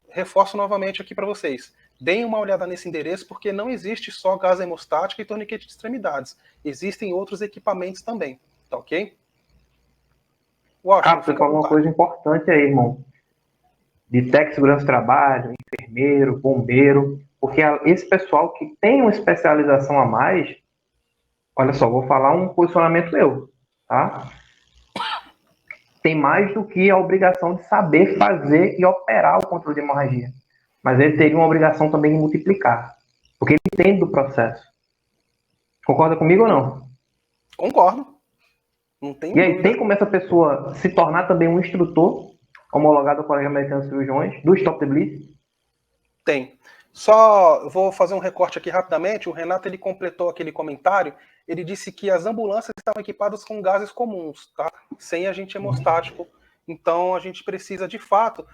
[SPEAKER 1] reforço novamente aqui para vocês. Deem uma olhada nesse endereço, porque não existe só gás hemostático e torniquete de extremidades. Existem outros equipamentos também, tá ok?
[SPEAKER 3] Você falou uma coisa importante aí, irmão. De técnico de segurança do trabalho, enfermeiro, bombeiro, porque esse pessoal que tem uma especialização a mais, olha só, vou falar um posicionamento meu, tá? Tem mais do que a obrigação de saber fazer e operar o controle de hemorragia. Mas ele teria uma obrigação também de multiplicar, porque ele entende do processo. Concorda comigo ou não?
[SPEAKER 1] Concordo. Não tem
[SPEAKER 3] dúvida. Tem como essa pessoa se tornar também um instrutor homologado ao Colégio Americano de Cirurgiões do Stop the Bleed?
[SPEAKER 1] Tem. Só vou fazer um recorte aqui rapidamente. O Renato ele completou aquele comentário. Ele disse que as ambulâncias estavam equipadas com gases comuns, tá? Sem agente hemostático. Então a gente precisa de fato.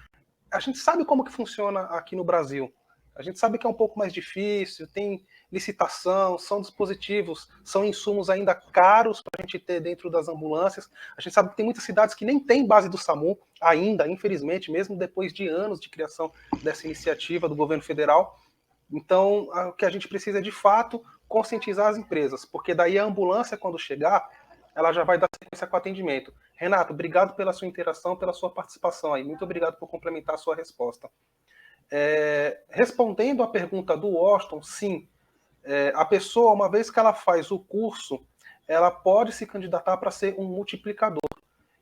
[SPEAKER 1] A gente sabe como que funciona aqui no Brasil. A gente sabe que é um pouco mais difícil, tem licitação, são dispositivos, são insumos ainda caros para a gente ter dentro das ambulâncias. A gente sabe que tem muitas cidades que nem tem base do SAMU ainda, infelizmente, mesmo depois de anos de criação dessa iniciativa do governo federal. Então, o que a gente precisa é, de fato, conscientizar as empresas, porque daí a ambulância, quando chegar, ela já vai dar sequência com o atendimento. Renato, obrigado pela sua interação, pela sua participação aí. Muito obrigado por complementar a sua resposta. Respondendo à pergunta do Washington, sim, a pessoa, uma vez que ela faz o curso, ela pode se candidatar para ser um multiplicador.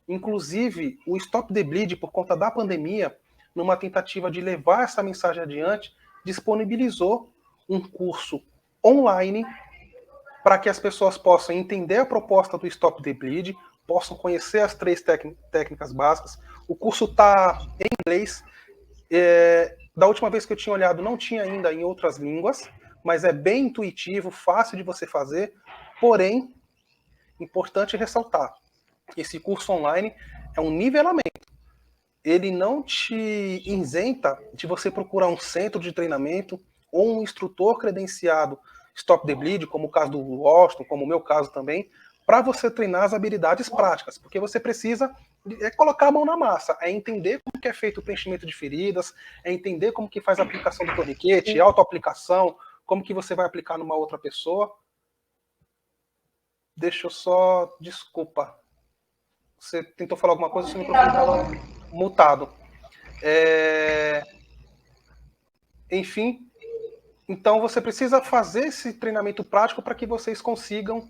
[SPEAKER 1] Inclusive, o Stop the Bleed, por conta da pandemia, numa tentativa de levar essa mensagem adiante, disponibilizou um curso online para que as pessoas possam entender a proposta do Stop the Bleed, possam conhecer as 3 técnicas básicas. O curso está em inglês. Da última vez que eu tinha olhado, não tinha ainda em outras línguas, mas é bem intuitivo, fácil de você fazer. Porém, importante ressaltar, esse curso online é um nivelamento. Ele não te isenta de você procurar um centro de treinamento ou um instrutor credenciado Stop the Bleed, como o caso do Washington, como o meu caso também, para você treinar as habilidades práticas, porque você precisa colocar a mão na massa, é entender como que é feito o preenchimento de feridas, é entender como que faz a aplicação do torniquete, autoaplicação, como que você vai aplicar numa outra pessoa. Deixa eu só... Desculpa. Você tentou falar alguma coisa, seu microfone estava mutado. Enfim, então você precisa fazer esse treinamento prático para que vocês consigam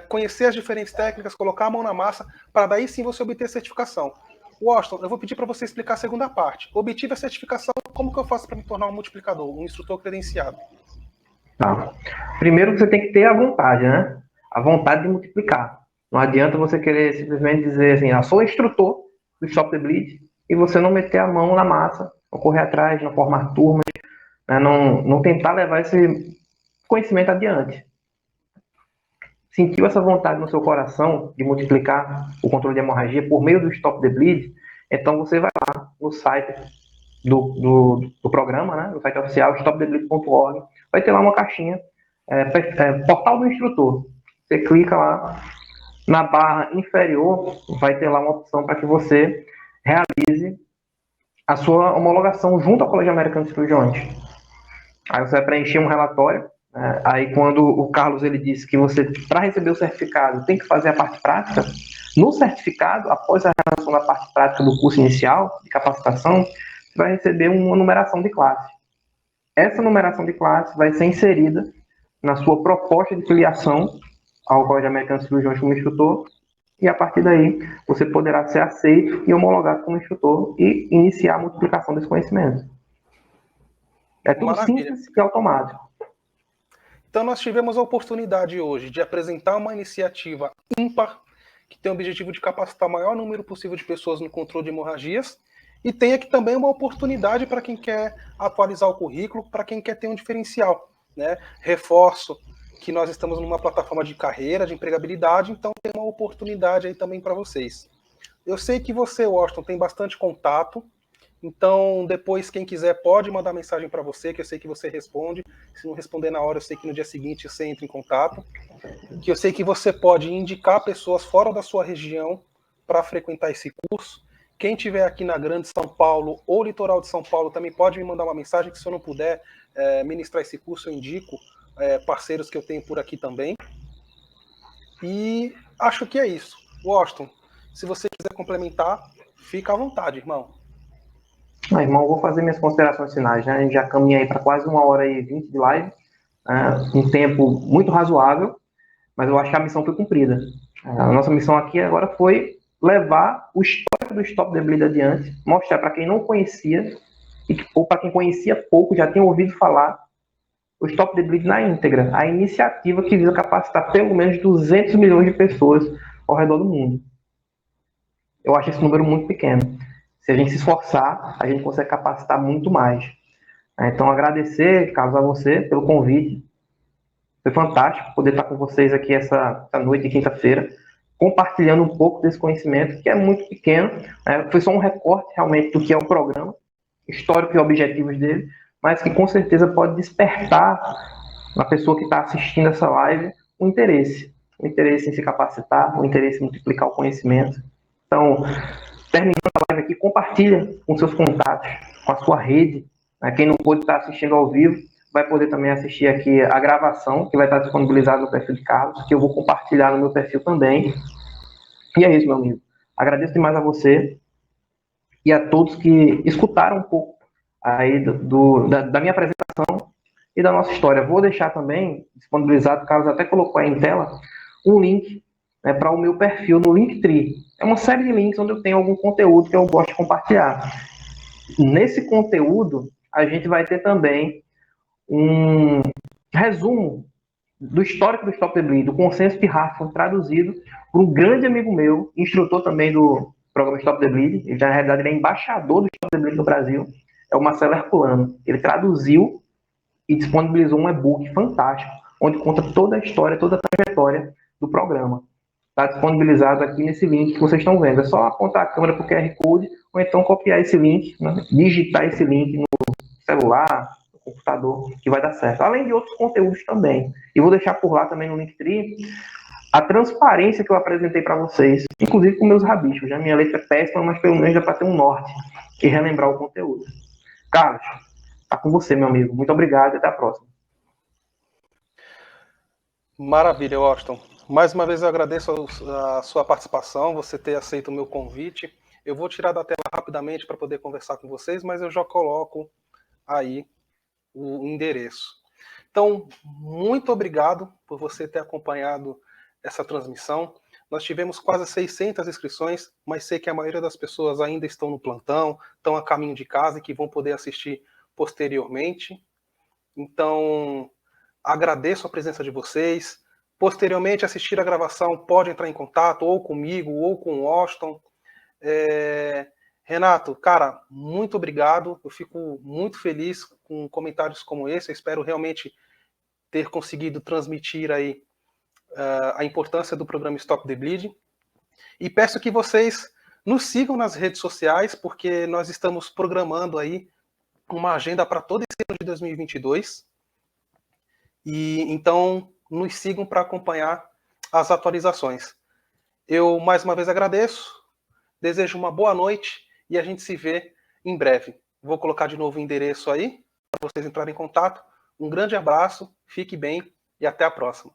[SPEAKER 1] conhecer as diferentes técnicas, colocar a mão na massa, para daí sim você obter a certificação. Washington, eu vou pedir para você explicar a segunda parte. Obtive a certificação, como que eu faço para me tornar um multiplicador, um instrutor credenciado?
[SPEAKER 3] Tá. Primeiro você tem que ter a vontade, né? A vontade de multiplicar. Não adianta você querer simplesmente dizer assim, sou instrutor do Stop the Bleed, e você não meter a mão na massa, não correr atrás, não formar turmas, né? Não tentar levar esse conhecimento adiante. Sentiu essa vontade no seu coração de multiplicar o controle de hemorragia por meio do Stop the Bleed, então você vai lá no site do programa, né, no site oficial, stopthebleed.org, vai ter lá uma caixinha, portal do instrutor. Você clica lá, na barra inferior, vai ter lá uma opção para que você realize a sua homologação junto ao Colégio Americano de Cirurgiões. Aí você vai preencher um relatório. Aí quando o Carlos ele disse que você, para receber o certificado, tem que fazer a parte prática, no certificado, após a realização da parte prática do curso inicial de capacitação, você vai receber uma numeração de classe. Essa numeração de classe vai ser inserida na sua proposta de filiação ao Colégio Americano de Cirurgiões como instrutor, e a partir daí você poderá ser aceito e homologado como instrutor e iniciar a multiplicação desse conhecimento. É tudo simples e automático.
[SPEAKER 1] Então, nós tivemos a oportunidade hoje de apresentar uma iniciativa ímpar, que tem o objetivo de capacitar o maior número possível de pessoas no controle de hemorragias, e tem aqui também uma oportunidade para quem quer atualizar o currículo, para quem quer ter um diferencial, né? Reforço que nós estamos numa plataforma de carreira, de empregabilidade, então tem uma oportunidade aí também para vocês. Eu sei que você, Washington, tem bastante contato, então depois quem quiser pode mandar mensagem para você, que eu sei que você responde. Se não responder na hora, eu sei que no dia seguinte você entra em contato. Que eu sei que você pode indicar pessoas fora da sua região para frequentar esse curso. Quem estiver aqui na Grande São Paulo ou litoral de São Paulo também pode me mandar uma mensagem, que se eu não puder ministrar esse curso, eu indico parceiros que eu tenho por aqui também. E acho que é isso. Washington, se você quiser complementar, fica à vontade, irmão.
[SPEAKER 3] Irmão, vou fazer minhas considerações finais, né? A gente já caminha aí para quase 1h20 de live, um tempo muito razoável, mas eu acho que a missão foi cumprida. A nossa missão aqui agora foi levar o histórico do Stop the Bleed adiante, mostrar para quem não conhecia, ou para quem conhecia pouco, já tinha ouvido falar, o Stop the Bleed na íntegra, a iniciativa que visa capacitar pelo menos 200 milhões de pessoas ao redor do mundo. Eu acho esse número muito pequeno. Se a gente se esforçar, a gente consegue capacitar muito mais. Então, agradecer, Carlos, a você pelo convite. Foi fantástico poder estar com vocês aqui essa noite de quinta-feira, compartilhando um pouco desse conhecimento, que é muito pequeno. Foi só um recorte, realmente, do que é o programa, histórico e objetivos dele, mas que, com certeza, pode despertar na pessoa que está assistindo essa live o interesse em se capacitar, o interesse em multiplicar o conhecimento. Então, terminando a live aqui, compartilha com seus contatos, com a sua rede. Quem não pôde estar assistindo ao vivo, vai poder também assistir aqui a gravação, que vai estar disponibilizada no perfil de Carlos, que eu vou compartilhar no meu perfil também. E é isso, meu amigo. Agradeço demais a você e a todos que escutaram um pouco aí da minha apresentação e da nossa história. Vou deixar também disponibilizado, o Carlos até colocou aí em tela, um link, né, para o meu perfil no Linktree. É uma série de links onde eu tenho algum conteúdo que eu gosto de compartilhar. Nesse conteúdo, a gente vai ter também um resumo do histórico do Stop the Bleed, do consenso de Hartford, traduzido por um grande amigo meu, instrutor também do programa Stop the Bleed. Ele, na realidade, ele é embaixador do Stop the Bleed no Brasil. É o Marcelo Herculano. Ele traduziu e disponibilizou um e-book fantástico, onde conta toda a história, toda a trajetória do programa. Está disponibilizado aqui nesse link que vocês estão vendo. É só apontar a câmera para o QR Code, ou então copiar esse link, né, digitar esse link no celular, no computador, que vai dar certo. Além de outros conteúdos também. E vou deixar por lá também no Linktree a transparência que eu apresentei para vocês, inclusive com meus rabiscos. A minha letra é péssima, mas pelo menos dá para ter um norte e relembrar o conteúdo. Carlos, tá com você, meu amigo. Muito obrigado e até a próxima.
[SPEAKER 1] Maravilha, Washington. Mais uma vez eu agradeço a sua participação, você ter aceito o meu convite. Eu vou tirar da tela rapidamente para poder conversar com vocês, mas eu já coloco aí o endereço. Então, muito obrigado por você ter acompanhado essa transmissão. Nós tivemos quase 600 inscrições, mas sei que a maioria das pessoas ainda estão no plantão, estão a caminho de casa e que vão poder assistir posteriormente. Então, agradeço a presença de vocês. Posteriormente, assistir a gravação, pode entrar em contato ou comigo ou com o Washington. Renato, cara, muito obrigado. Eu fico muito feliz com comentários como esse. Eu espero realmente ter conseguido transmitir aí a importância do programa Stop the Bleed. E peço que vocês nos sigam nas redes sociais, porque nós estamos programando aí uma agenda para todo esse ano de 2022. E então nos sigam para acompanhar as atualizações. Eu mais uma vez agradeço, desejo uma boa noite e a gente se vê em breve. Vou colocar de novo o endereço aí para vocês entrarem em contato. Um grande abraço, fique bem e até a próxima.